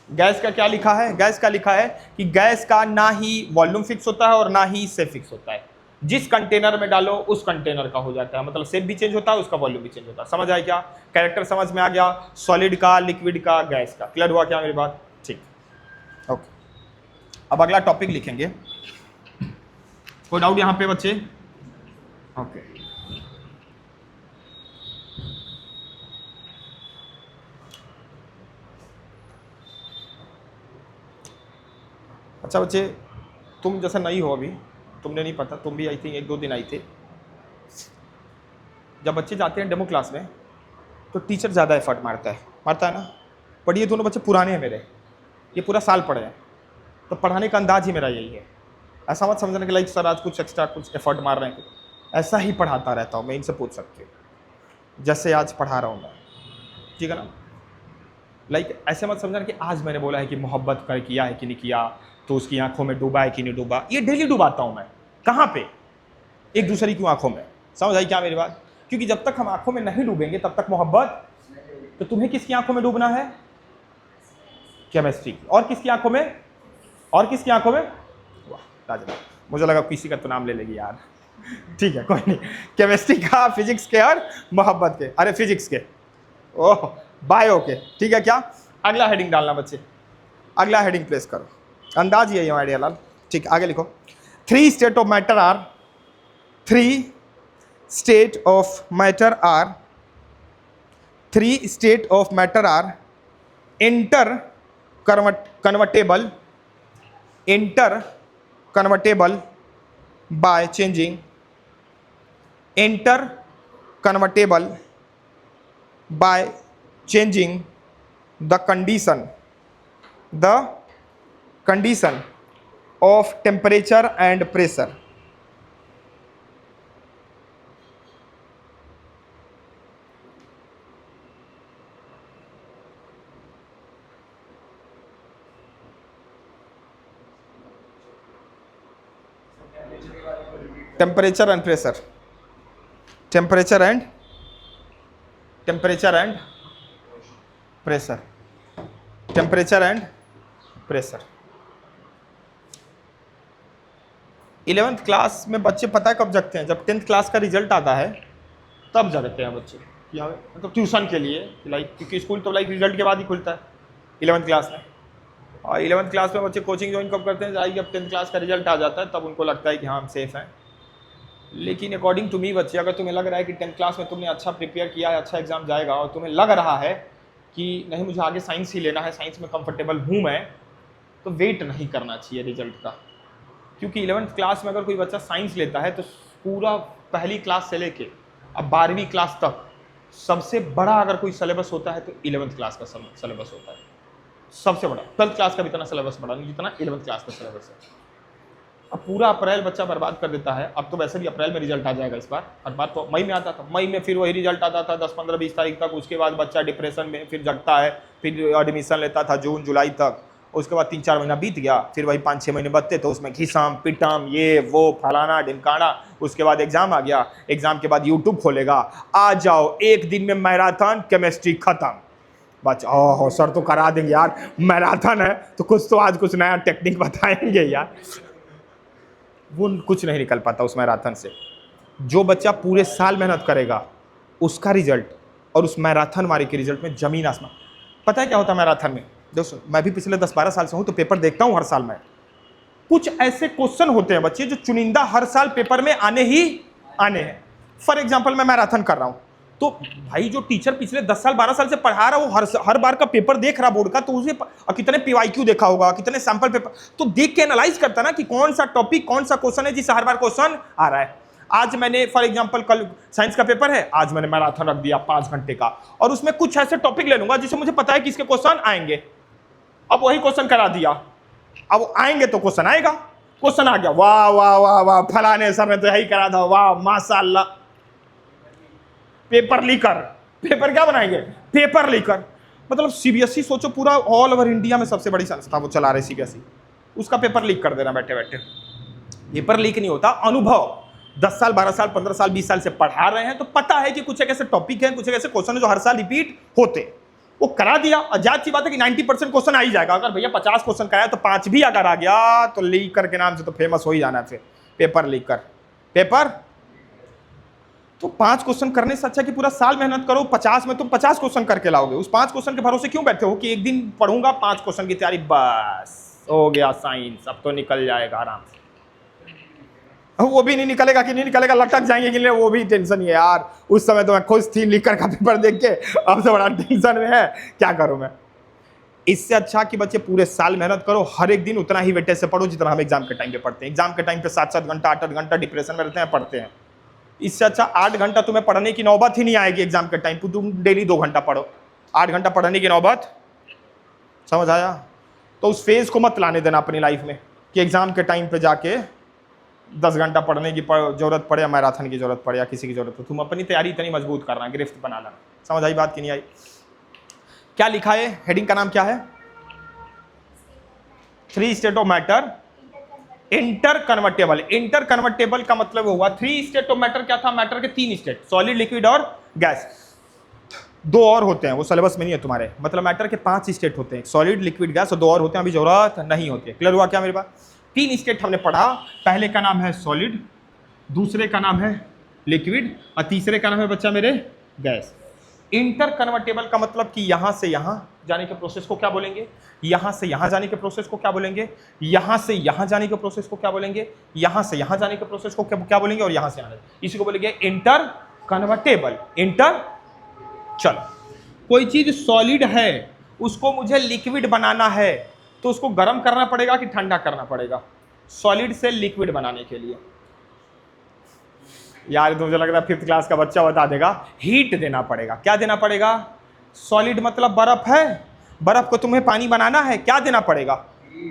Gas का क्या लिखा है? गैस का लिखा है कि गैस का ना ही वॉल्यूम फिक्स होता है और ना ही शेप फिक्स होता है, जिस कंटेनर में डालो उस कंटेनर का हो जाता है, मतलब शेप भी चेंज होता है, उसका वॉल्यूम भी चेंज होता है। समझ आया क्या? कैरेक्टर समझ में आ गया, सॉलिड का, लिक्विड का, गैस का। क्लियर हुआ क्या मेरी बात? ठीक, ओके। अब अगला टॉपिक लिखेंगे, कोई डाउट यहाँ पे बच्चे? ओके, अच्छा बच्चे, तुम जैसा नहीं हो अभी, तुमने नहीं पता, तुम भी आई थिंक 1-2 दिन आई थे। जब बच्चे जाते हैं डेमो क्लास में तो टीचर ज़्यादा एफर्ट मारता है ना। पर ये दोनों बच्चे पुराने हैं मेरे, ये पूरा साल पढ़े हैं, तो पढ़ाने का अंदाज ही मेरा यही है। ऐसा मत समझने कि लाइक सर आज कुछ एक्स्ट्रा कुछ एफर्ट मार रहे हैं, ऐसा ही पढ़ाता रहता हूँ मैं, इनसे पूछ सकते हो जैसे आज पढ़ा रहा हूँ मैं, ठीक है ना। लाइक ऐसे मत समझना कि आज मैंने बोला है कि मोहब्बत कर किया है कि नहीं किया, तो उसकी आंखों में डूबा है कि नहीं डूबा, ये डेली डुबाता हूँ मैं। कहाँ पे? एक दूसरे की आंखों में। समझ आई क्या मेरी बात? क्योंकि जब तक हम आंखों में नहीं डूबेंगे तब तक मोहब्बत। तो तुम्हें किसकी आंखों में डूबना है? केमिस्ट्री की। और किसकी आंखों में? और किसकी आंखों में? वाह लाजवाब, मुझे लगा किसी का तो नाम ले लेगी यार। ठीक है कोई नहीं, केमिस्ट्री का, फिजिक्स के और मोहब्बत के, अरे फिजिक्स के, ओह बायो के, ठीक है क्या। अगला हेडिंग डालना बच्चे, अगला हेडिंग प्लेस करो, अंदाज यही है आइडिया लाल। ठीक, आगे लिखो, 3 state of matter are, 3 state of matter are, 3 state of matter are interconvertible, interconvertible by changing, interconvertible by changing the condition of temperature and pressure। Temperature and pressure, temperature and pressure, temperature and pressure. 11th class में बच्चे पता है कब जगते हैं? जब 10th class का result आता है तब जगते हैं बच्चे, या मतलब ट्यूशन के लिए, लाइक क्योंकि स्कूल तो लाइक रिजल्ट के बाद ही खुलता है 11th क्लास में। और 11th क्लास में बच्चे कोचिंग ज्वाइन कब करते हैं? जब 10th क्लास का रिजल्ट आ जाता है तब उनको लगता है कि हाँ हम सेफ हैं। लेकिन अकॉर्डिंग टू मी बच्चे, अगर तुम्हें लग रहा है कि 10th क्लास में तुमने अच्छा प्रिपेयर किया है, अच्छा एग्जाम जाएगा, और तुम्हें लग रहा है कि नहीं मुझे आगे साइंस ही लेना है, साइंस में कंफर्टेबल हूँ मैं, तो वेट नहीं करना चाहिए रिजल्ट का। क्योंकि 11th क्लास में अगर कोई बच्चा साइंस लेता है तो पूरा पहली क्लास से लेके अब 12वीं क्लास तक सबसे बड़ा अगर कोई सिलेबस होता है तो 11th क्लास का सिलेबस होता है, सबसे बड़ा। 12th क्लास का भी इतना सिलेबस बड़ा नहीं जितना 11th क्लास का सिलेबस है। अब पूरा अप्रैल बच्चा बर्बाद कर देता है। अब तो वैसे भी अप्रैल में रिजल्ट आ जाएगा इस बार, हर बार तो मई में आता था, मई में फिर वही रिजल्ट आता था 10, 15, 20 तारीख तक। उसके बाद बच्चा डिप्रेशन में फिर जगता है, फिर एडमिशन लेता था जून जुलाई तक। उसके बाद 3-4 महीना बीत गया, फिर वही 5-6 महीने बचते तो उसमें घिसाम पिटाम ये वो फलाना ढिमकाना। उसके बाद एग्जाम आ गया, एग्जाम के बाद यूट्यूब खोलेगा, आ जाओ एक दिन में मैराथन केमिस्ट्री खत्म। बच्चा ओहो सर तो करा देंगे यार, मैराथन है तो कुछ तो आज कुछ नया टेक्निक बताएंगे यार। वो कुछ नहीं निकल पाता उस मैराथन से। जो बच्चा पूरे साल मेहनत करेगा उसका रिजल्ट और उस मैराथन वाले के रिजल्ट में जमीन आसमान। पता है क्या होता है मैराथन में? दोस्तों मैं भी पिछले 10-12 साल से हूं तो पेपर देखता हूं हर साल में। कुछ ऐसे क्वेश्चन होते हैं बच्चे जो चुनिंदा हर साल पेपर में आने ही आने हैं। फॉर एग्जाम्पल मैं मैराथन कर रहा हूं तो भाई जो टीचर पिछले 10 साल 12 साल से पढ़ा रहा है वो हर बार का पेपर देख रहा बोर्ड का, तो उसे कितने पीवाईक्यू देखा होगा, कितने सैंपल पेपर, तो देख के एनालाइज करता ना कि कौन सा टॉपिक कौन सा क्वेश्चन है जिससे हर बार क्वेश्चन आ रहा है। आज मैंने फॉर एग्जांपल कल साइंस का पेपर है, आज मैंने मैराथन रख दिया 5 घंटे का, और उसमें कुछ ऐसे टॉपिक ले लूंगा जिससे मुझे पता है कि इसके क्वेश्चन आएंगे। अब वही क्वेश्चन करा दिया, अब आएंगे तो क्वेश्चन आएगा, क्वेश्चन आ गया, वाह वाह वाह वाह फलाने सर ने तो यही करा था, वाह माशाअल्लाह। पेपर लीकर, पेपर क्या बनाएंगे? Paper liquor. मतलब सीबीएसई सोचो पूरा ऑल ओवर इंडिया में सबसे बड़ी संस्था वो चला रहे सीबीएसई, उसका पेपर लीक कर देना बैठे बैठे। पेपर लीक नहीं होता, अनुभव 10 साल 12 साल 15 साल 20 साल से पढ़ा रहे हैं तो पता है कि कुछ एक ऐसे टॉपिक है, कुछ एक ऐसे क्वेश्चन है जो हर साल रिपीट होते, वो करा दिया। आजाद सी बात है कि 90% क्वेश्चन आ ही जाएगा। अगर भैया 50 क्वेश्चन कराया तो 5 भी अगर आ गया तो लीकर के नाम से तो फेमस हो ही जाना है फिर, पेपर लीकर। पेपर तो 5 क्वेश्चन करने से अच्छा कि पूरा साल मेहनत करो, 50 में तुम 50 क्वेश्चन करके लाओगे। उस 5 क्वेश्चन के भरोसे क्यों बैठे हो कि एक दिन पढ़ूंगा 5 क्वेश्चन की तैयारी, बस हो गया साइंस, अब तो निकल जाएगा आराम से। वो भी नहीं निकलेगा कि नहीं निकलेगा, लटक जाएंगे कि नहीं, वो भी टेंशन ही है यार। उस समय तो मैं खुश थी लीकर का पेपर देख के, अब तो बड़ा टेंशन में है, क्या करूं मैं। इससे अच्छा कि बच्चे पूरे साल मेहनत करो, हर एक दिन उतना ही वेटेज से पढ़ो जितना हम एग्जाम के टाइम पे पढ़ते हैं। एग्जाम के टाइम पे 7-7 घंटा 8-8 घंटा डिप्रेशन में रहते हैं, पढ़ते हैं। इससे अच्छा 8 घंटा तुम्हें पढ़ने की नौबत ही नहीं आएगी एग्जाम के टाइम पे, तुम डेली 2 घंटा पढ़ो, 8 घंटा पढ़ने की नौबत। समझ आया? तो उस फेज को मत लाने देना अपनी लाइफ में कि एग्जाम के टाइम पे जाके 10 घंटा पढ़ने की जरूरत पड़े या मैराथन की जरूरत पड़े या किसी की जरूरत हो। तुम अपनी तैयारी इतनी मजबूत करना, गिरफ्त बना लेना। समझ आई बात कि नहीं आई? क्या लिखा है? हेडिंग का नाम क्या है? 3 state of matter inter convertible. Inter convertible का मतलब हुआ 3 स्टेट ऑफ मैटर। क्या था? मैटर के 3 स्टेट, सॉलिड लिक्विड और गैस। 2 और होते हैं, वो सिलेबस में नहीं है तुम्हारे। मतलब मैटर के 5 स्टेट होते हैं, सॉलिड लिक्विड गैस, और 2 और होते हैं, अभी जरूरत नहीं होती है। क्लियर हुआ क्या मेरे पास? 3 स्टेट हमने पढ़ा। पहले का नाम है सॉलिड, दूसरे का नाम है लिक्विड, और तीसरे का नाम है बच्चा मेरे गैस। इंटर कन्वर्टेबल का मतलब कि यहां से यहां जाने के प्रोसेस को क्या बोलेंगे, यहां से यहां जाने के प्रोसेस को क्या बोलेंगे, यहां से यहां जाने के प्रोसेस को क्या बोलेंगे, यहां से यहां जाने के प्रोसेस को क्या बोलेंगे, और यहां से यहां, इसी को बोलेंगे इंटर कन्वर्टेबल। इंटर, चलो कोई चीज सॉलिड है उसको मुझे लिक्विड बनाना है तो उसको गर्म करना पड़ेगा कि ठंडा करना पड़ेगा? सॉलिड से लिक्विड बनाने के लिए यार तो मुझे लग रहा है 5th क्लास का बच्चा बता देगा, हीट देना पड़ेगा। क्या देना पड़ेगा? सॉलिड मतलब बर्फ है, बर्फ को तुम्हें पानी बनाना है, क्या देना पड़ेगा?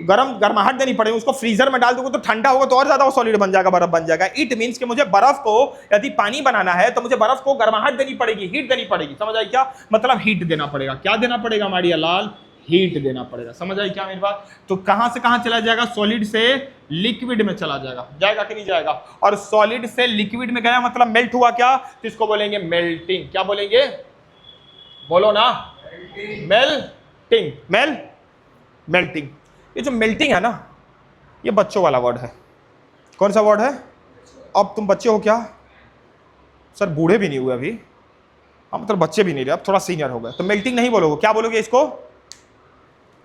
गर्माहट देनी पड़ेगी। उसको फ्रीजर में डाल दोगे तो ठंडा होगा तो और ज्यादा वो सॉलिड बन जाएगा, बर्फ बन जाएगा। इट मींस कि मुझे बर्फ को यदि पानी बनाना है तो मुझे बर्फ को गर्माहट देनी पड़ेगी, हीट देनी पड़ेगी। समझ आई क्या? मतलब हीट देना पड़ेगा। क्या देना पड़ेगा मारिया लाल? हीट देना पड़ेगा। समझ आई क्या मेरी बात? तो कहां से कहां चला जाएगा? सॉलिड से लिक्विड में चला जाएगा। जाएगा कि नहीं जाएगा? और सॉलिड से लिक्विड में गया मतलब मेल्ट हुआ क्या? तो इसको बोलेंगे मेल्टिंग। क्या बोलेंगे? बोलो ना, मेल्टिंग। मेल्टिंग। ये जो मेल्टिंग है ना, ये बच्चों वाला वर्ड है। कौन सा वर्ड है? अब तुम बच्चे हो क्या सर? बूढ़े भी नहीं हुए अभी। हाँ मतलब बच्चे भी नहीं रहे, अब थोड़ा सीनियर हो गए। तो मेल्टिंग नहीं बोलोगे, क्या बोलोगे इसको?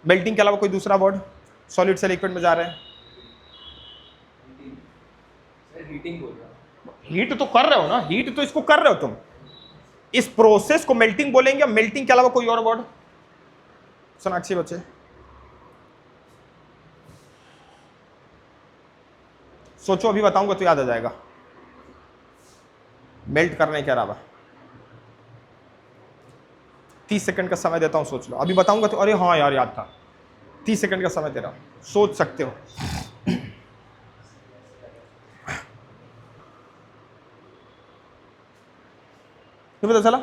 मेल्टिंग के अलावा कोई दूसरा वर्ड? सॉलिड से लिक्विड में जा रहे हैं। सर हीटिंग बोल रहा हूँ। हीट तो कर रहे हो ना, हीट तो इसको कर रहे हो तुम। इस प्रोसेस को मेल्टिंग बोलेंगे। मेल्टिंग के अलावा कोई और वर्ड? सोनाक्षी बच्चे सोचो, अभी बताऊंगा तो याद आ जाएगा। मेल्ट करने के अलावा 30 सेकंड का समय देता हूं, सोच लो। अभी बताऊंगा तो अरे हाँ यार याद था। 30 सेकंड का समय दे रहा हूं, सोच सकते हो। नहीं पता चला?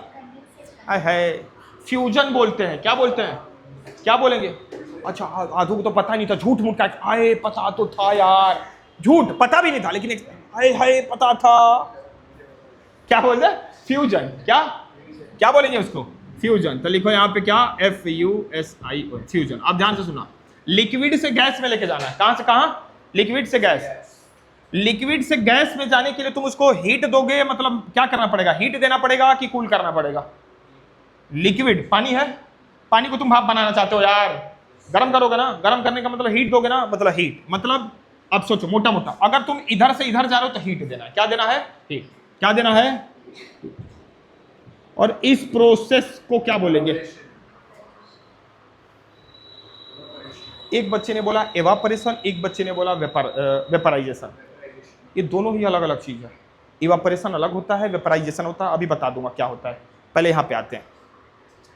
है फ्यूजन बोलते हैं। क्या बोलते हैं? क्या बोलेंगे? अच्छा आधू को तो पता नहीं था, झूठ मूठ का आए पता तो था यार, झूठ पता भी नहीं था लेकिन हाय हाय पता था। क्या बोलते हैं? फ्यूजन। क्या क्या बोलेंगे उसको? फ्यूजन। तो लिखो यहाँ पे क्या? FUSION, fusion. अब ध्यान से सुना, लिक्विड से गैस में लेके जाना है। कहां से कहां? लिक्विड से गैस। लिक्विड से गैस में जाने के लिए तुम उसको हीट दोगे, मतलब क्या करना पड़ेगा? हीट देना पड़ेगा कि कूल करना पड़ेगा? लिक्विड पानी है, पानी को तुम भाप बनाना चाहते हो यार, गर्म करोगे ना। गर्म करने का मतलब हीट दोगे ना, मतलब हीट। मतलब अब सोचो मोटा मोटा, अगर तुम इधर से इधर जा रहे हो तो हीट देना है। क्या देना है? हीट। क्या देना है? और इस प्रोसेस को क्या बोलेंगे? एक बच्चे ने बोला एवापोरेशन, एक बच्चे ने बोला वेपराइजेशन। ये दोनों ही अलग अलग चीज है। इवापोरेशन अलग होता है, वेपराइजेशन होता है। अभी बता दूंगा क्या होता है, पहले यहाँ पे आते हैं।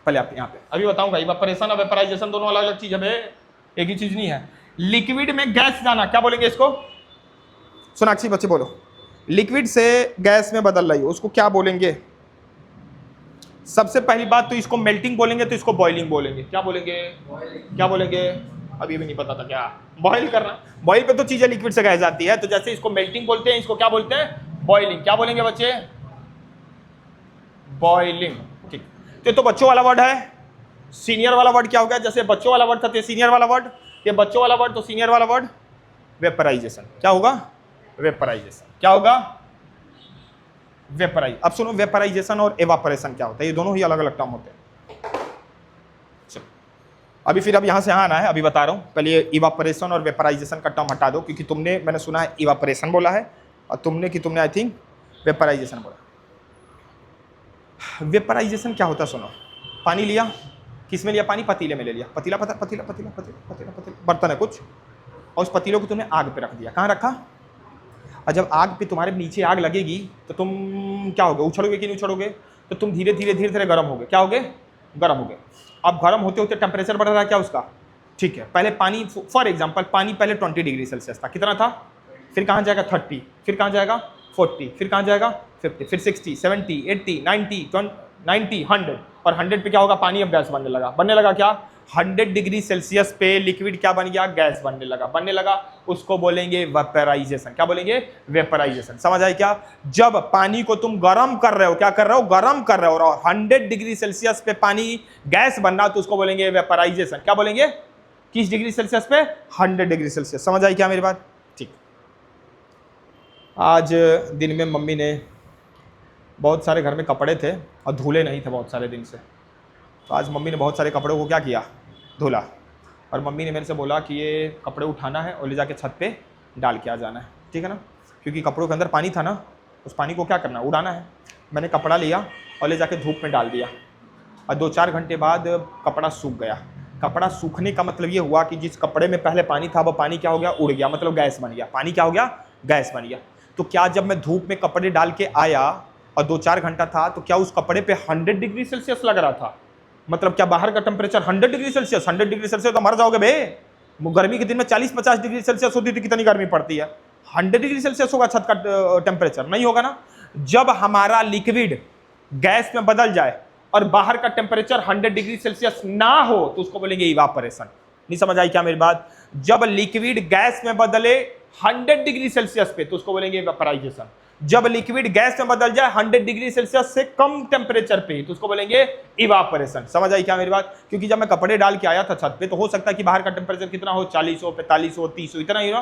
पहले आप यहाँ पे अभी बताऊंगा। इवापोरेशन और वेपराइजेशन दोनों अलग अलग चीज है बे, एक ही चीज नहीं है। लिक्विड में गैस जाना, क्या बोलेंगे इसको? सोनाक्षी बच्चे बोलो, लिक्विड से गैस में बदल रही हो उसको क्या बोलेंगे? सबसे पहली बात तो इसको मेल्टिंग बोलेंगे, तो इसको बॉइलिंग बोलेंगे। क्या बोलेंगे? क्या बोलेंगे? अभी भी नहीं पता था क्या? बॉइल करना। बॉइल पे तो चीजें लिक्विड से गैस जाती है, तो जैसे इसको मेल्टिंग बोलते हैं, इसको क्या बोलते हैं? बॉइलिंग। क्या बोलेंगे बच्चे? बॉइलिंग। ठीक, तो बच्चों वाला वर्ड है। सीनियर वाला वर्ड क्या हो गया? जैसे बच्चों वाला वर्ड था तो सीनियर वाला वर्ड, ये बच्चों वाला वर्ड तो सीनियर वाला वर्ड। वेपराइजेशन। क्या होगा? वेपराइजेशन। क्या होगा? वेपराइज। अब सुनो, वेपराइजेशन और एवापोरेशन क्या होता है? ये दोनों ही अलग अलग टर्म होते हैं। चलो अभी फिर अब यहाँ से यहाँ आना है, अभी बता रहा हूँ। पहले इवापोरेशन और वेपराइजेशन का टर्म हटा दो, क्योंकि तुमने, मैंने सुना है इवापोरेशन बोला है और तुमने आई थिंक वेपराइजेशन बोला। वेपराइजेशन क्या होता है? सुनो, पानी लिया, किस में लिया पानी? पतीले में ले लिया। पतीला पता, पतीला पतीला पतीला पतीला पतीला बर्तन है कुछ, और उस पतीलों को तुमने आग पे रख दिया। कहाँ रखा? और जब आग पे तुम्हारे नीचे आग लगेगी तो तुम क्या होगे? उछलोगे कि नहीं उछलोगे? तो तुम धीरे धीरे धीरे धीरे गर्म होगे। क्या होगे? गर्म होगे। अब गर्म होते होते टेम्परेचर बढ़ रहा है क्या उसका? ठीक है, पहले पानी, फॉर एग्जाम्पल पानी पहले 20 डिग्री सेल्सियस था। कितना था? फिर कहाँ जाएगा? 30, फिर कहाँ जाएगा? 40, फिर कहाँ जाएगा? 50, फिर 60, 70, 80, 90, 100, और 100 पे क्या होगा? पानी अब गैस बनने लगा। बनने लगा क्या? 100 डिग्री सेल्सियस पे लिक्विड क्या बन गया? गैस बनने लगा। बनने लगा, उसको बोलेंगे वेपराइजेशन। क्या बोलेंगे? वेपराइजेशन। समझ आए क्या? जब पानी को तुम गर्म कर रहे हो, क्या कर रहे हो? गर्म कर रहे हो, और 100 डिग्री सेल्सियस पे पानी गैस बन रहा, तो उसको बोलेंगे वेपराइजेशन। क्या बोलेंगे? किस डिग्री सेल्सियस पे? 100 डिग्री सेल्सियस। समझ आई क्या मेरी बात? ठीक। आज दिन में मम्मी ने, बहुत सारे घर में कपड़े थे और धुले नहीं थे बहुत सारे दिन से, तो आज मम्मी ने बहुत सारे कपड़ों को क्या किया? धुला। और मम्मी ने मेरे से बोला कि ये कपड़े उठाना है और ले जाके छत पे डाल के आ जाना है, ठीक है ना? क्योंकि कपड़ों के अंदर पानी था ना, उस पानी को क्या करना? उड़ाना है। मैंने कपड़ा लिया और ले जाके धूप में डाल दिया, और 2-4 घंटे बाद कपड़ा सूख गया। कपड़ा सूखने का मतलब ये हुआ कि जिस कपड़े में पहले पानी था वो पानी क्या हो गया? उड़ गया, मतलब गैस बन गया। पानी क्या हो गया? गैस बन गया। तो क्या जब मैं धूप में कपड़े डाल के आया और 2-4 घंटा था, तो क्या उस कपड़े पे 100 डिग्री सेल्सियस लग रहा था? मतलब क्या बाहर का temperature 100 degree Celsius? 100 degree Celsius तो मर जाओगे बे। गर्मी के दिन में 40-50 डिग्री सेल्सियस होती थी, कितनी गर्मी पड़ती है। 100 डिग्री सेल्सियस होगा छत का टेम्परेचर? नहीं होगा ना। जब हमारा लिक्विड गैस में बदल जाए और बाहर का टेम्परेचर 100 डिग्री सेल्सियस ना हो, तो उसको बोलेंगे इवापोरेशन। नहीं समझ आई क्या मेरी बात? जब लिक्विड गैस में बदले 100 डिग्री सेल्सियस पे, तो उसको बोलेंगे वेपराइजेशन। जब लिक्विड गैस में बदल जाए 100 डिग्री सेल्सियस से कम टेम्परेचर पे, तो उसको बोलेंगे इवापोरेशन। समझ आई क्या मेरी बात? क्योंकि जब मैं कपड़े डाल के आया था छत पे, तो हो सकता है कि बाहर का टेम्परेचर कितना हो? 40 हो, 45 हो, 30 हो, इतना ही ना।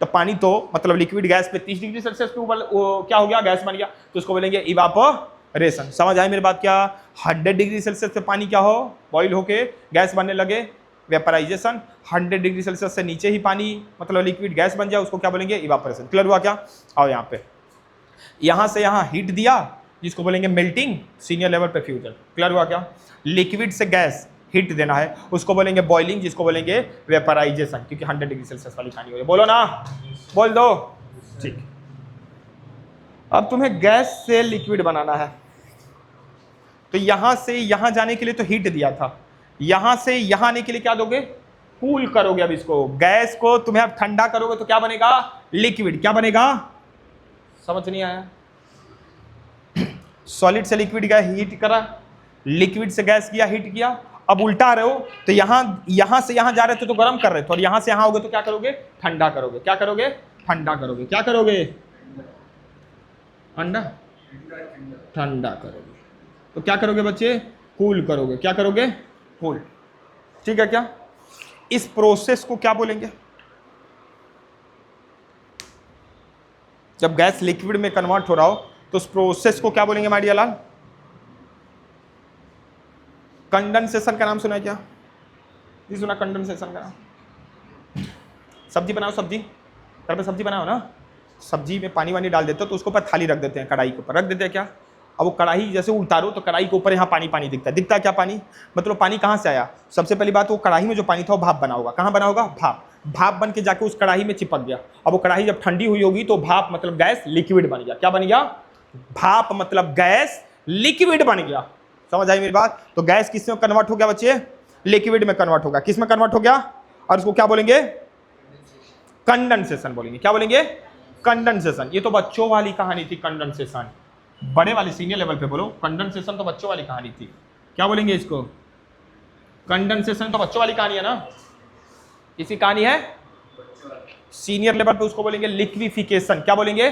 तो पानी तो मतलब लिक्विड गैस पे 30 डिग्री सेल्सियस के ऊपर वो क्या हो गया, गैस बन गया, तो उसको बोलेंगे इवापोरेशन। समझ आई मेरी बात? क्या 100 डिग्री सेल्सियस पे पानी क्या हो, बॉईल होके गैस बनने लगे, वेपराइजेशन। 100 डिग्री सेल्सियस से नीचे ही पानी मतलब लिक्विड गैस बन जाए, उसको क्या बोलेंगे, इवापोरेशन। क्लियर हुआ क्या? आओ यहाँ पे, यहाँ से यहाँ हीट दिया जिसको बोलेंगे मेल्टिंग, सीनियर लेवल पे फ्यूजन। क्लियर हुआ क्या? लिक्विड से गैस हीट देना है उसको बोलेंगे बॉइलिंग, जिसको बोलेंगे वेपराइजेशन, क्योंकि 100 डिग्री सेल्सियस वाली कहानी हो रही है। बोलो ना, बोल दो, ठीक। अब तुम्हें गैस से लिक्विड बनाना है, तो यहां से यहां जाने के लिए तो हीट दिया था, यहां से यहां आने के लिए क्या दोगे, कूल करोगे। अब इसको गैस को तुम्हें अब ठंडा करोगे तो क्या बनेगा, लिक्विड। क्या बनेगा, समझ नहीं आया? सॉलिड से लिक्विड गया, हीट करा, लिक्विड से गैस किया, हीट किया। अब उल्टा रहे हो, तो यहां से यहां जा रहे थे तो गर्म कर रहे थे, और यहां से यहां होगे तो क्या करोगे, ठंडा करोगे। क्या करोगे, ठंडा करोगे। क्या करोगे, ठंडा, ठंडा करोगे। तो क्या करोगे बच्चे, कूल करोगे। क्या करोगे, कूल। ठीक है क्या? इस प्रोसेस को क्या बोलेंगे, जब गैस लिक्विड में कन्वर्ट हो रहा हो तो उस प्रोसेस को क्या बोलेंगे माय डियर लाल? कंडेंसेशन का नाम सुना है क्या? जी सुना कंडेंसेशन का नाम? सब्जी बनाओ, सब्जी घर पे सब्जी बनाओ ना, सब्जी में पानी वानी डाल देते हो तो उसके ऊपर थाली रख देते हैं, कढ़ाई के ऊपर रख देते हैं क्या? अब वो कढ़ाई जैसे उतारो तो कढ़ाई के ऊपर यहाँ पानी पानी दिखता है। दिखता है क्या पानी? मतलब पानी कहाँ से आया? सबसे पहली बात, वो कढ़ाई में जो पानी था वो भाप बना होगा। कहाँ बना होगा, भाप। भाप बन के जाके उस कढ़ाई में चिपक गया। अब वो कढ़ाई जब ठंडी हुई होगी तो भाप मतलब गैस लिक्विड बन गया। क्या बन गया, भाप मतलब गैस लिक्विड बन गया। समझ आई मेरी बात? तो गैस किस में कन्वर्ट हो गया बच्चे, लिक्विड में कन्वर्ट होगा। किस में कन्वर्ट हो गया, और उसको क्या बोलेंगे, कंडेंसेशन बोलेंगे। क्या बोलेंगे, कंडेंसेशन। ये तो बच्चों वाली कहानी थी कंडेंसेशन, बड़े वाली सीनियर लेवल पे बोलो, कंडेंसेशन तो बच्चों वाली कहानी थी। क्या बोलेंगे इसको, कंडेंसेशन तो बच्चों वाली कहानी है ना, किसी कहानी है सीनियर लेवल पे, उसको बोलेंगे लिक्विफिकेशन। क्या बोलेंगे,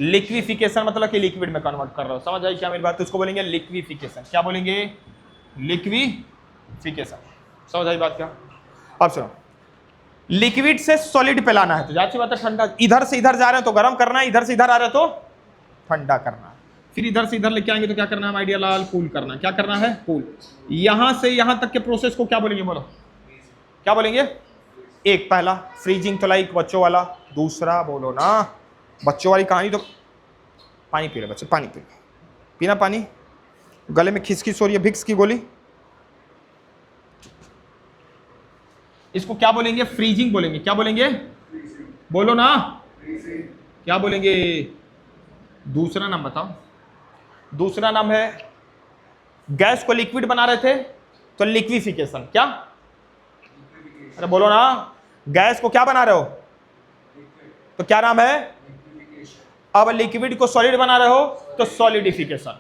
लिक्विफिकेशन मतलब कि लिक्विड में कन्वर्ट कर रहा हो। समझ आई क्या मेरी बात? तो उसको बोलेंगे लिक्विफिकेशन। क्या बोलेंगे, लिक्विफिकेशन। समझ आई बात क्या? अब सुनो, लिक्विड से सॉलिड पे लाना है तो जाती बात है ठंडा, इधर से इधर जा रहे हैं तो गर्म करना है, इधर से इधर आ रहे हैं तो ठंडा करना है, फिर इधर से इधर लेके आएंगे तो क्या करना है माय डियर लाल, कूल करना है। क्या करना है, कूल। यहां से यहां तक के प्रोसेस को क्या बोलेंगे, बोलो क्या बोलेंगे? एक पहला फ्रीजिंग तो लाइक बच्चों वाला, दूसरा बोलो ना बच्चों वाली कहानी। तो पानी पी रहे बच्चे, पानी पी, पीना पानी, गले में खिसखिस हो रही है, विक्स की गोली। इसको क्या बोलेंगे, फ्रीजिंग बोलेंगे। क्या बोलेंगे, बोलो ना, क्या बोलेंगे? दूसरा नाम बताओ। दूसरा नाम है, गैस को लिक्विड बना रहे थे तो लिक्विफिकेशन। क्या, अरे बोलो ना, गैस को क्या बना रहे हो तो क्या नाम है? अब लिक्विड को सॉलिड बना रहे हो तो सॉलिडिफिकेशन।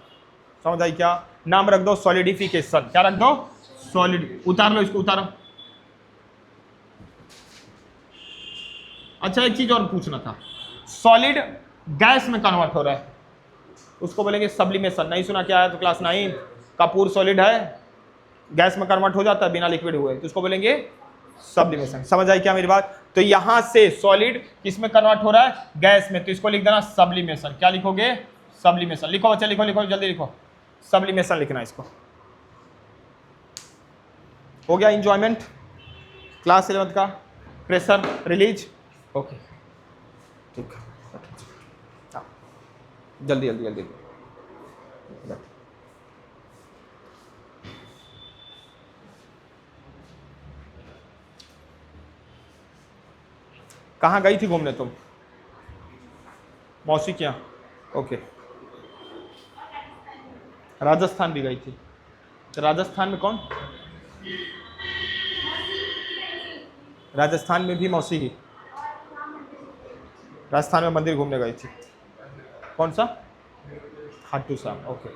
समझ आई क्या? नाम रख दो सॉलिडिफिकेशन। क्या रख दो, सॉलिड। उतार लो इसको, उतारो। अच्छा एक चीज और पूछना था, सॉलिड गैस में कन्वर्ट हो रहा है उसको बोलेंगे सब्लिमेशन। नहीं सुना क्या है तो क्लास 9 कपूर सॉलिड है, गैस में कन्वर्ट हो जाता है बिना लिक्विड हुए, तो उसको बोलेंगे सब्लिमेशन। समझ आई क्या मेरी बात? तो यहां से सॉलिड किस में कन्वर्ट हो रहा है, गैस में, तो इसको लिख देना सब्लिमेशन। क्या लिखोगे, सब्लिमेशन। लिखो बच्चे, लिखो लिखो जल्दी लिखो, सब्लिमेशन लिखना इसको। हो गया इंजॉयमेंट क्लास 11 का, प्रेशर रिलीज। ओके ठीक है, जल्दी जल्दी जल्दी। कहाँ गई थी घूमने तुम, मौसी क्या? ओके, राजस्थान भी गई थी। तो राजस्थान में कौन, राजस्थान में भी मौसी ही, राजस्थान में मंदिर घूमने गई थी। कौन सा, खाटू श्याम। ओके,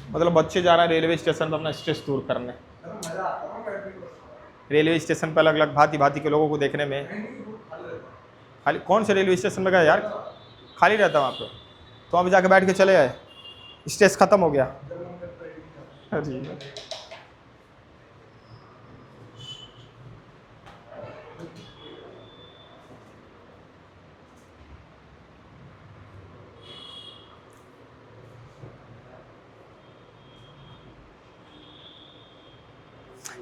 मतलब बच्चे जा रहे हैं रेलवे स्टेशन पर अपना स्ट्रेस दूर करने। रेलवे स्टेशन पर अलग अलग भांति भांति के लोगों को देखने में, खाली कौन से रेलवे स्टेशन में गए यार, खाली रहता वहाँ पे, तो वहाँ पे जाके बैठ के चले आए, स्ट्रेस खत्म हो गया। अरे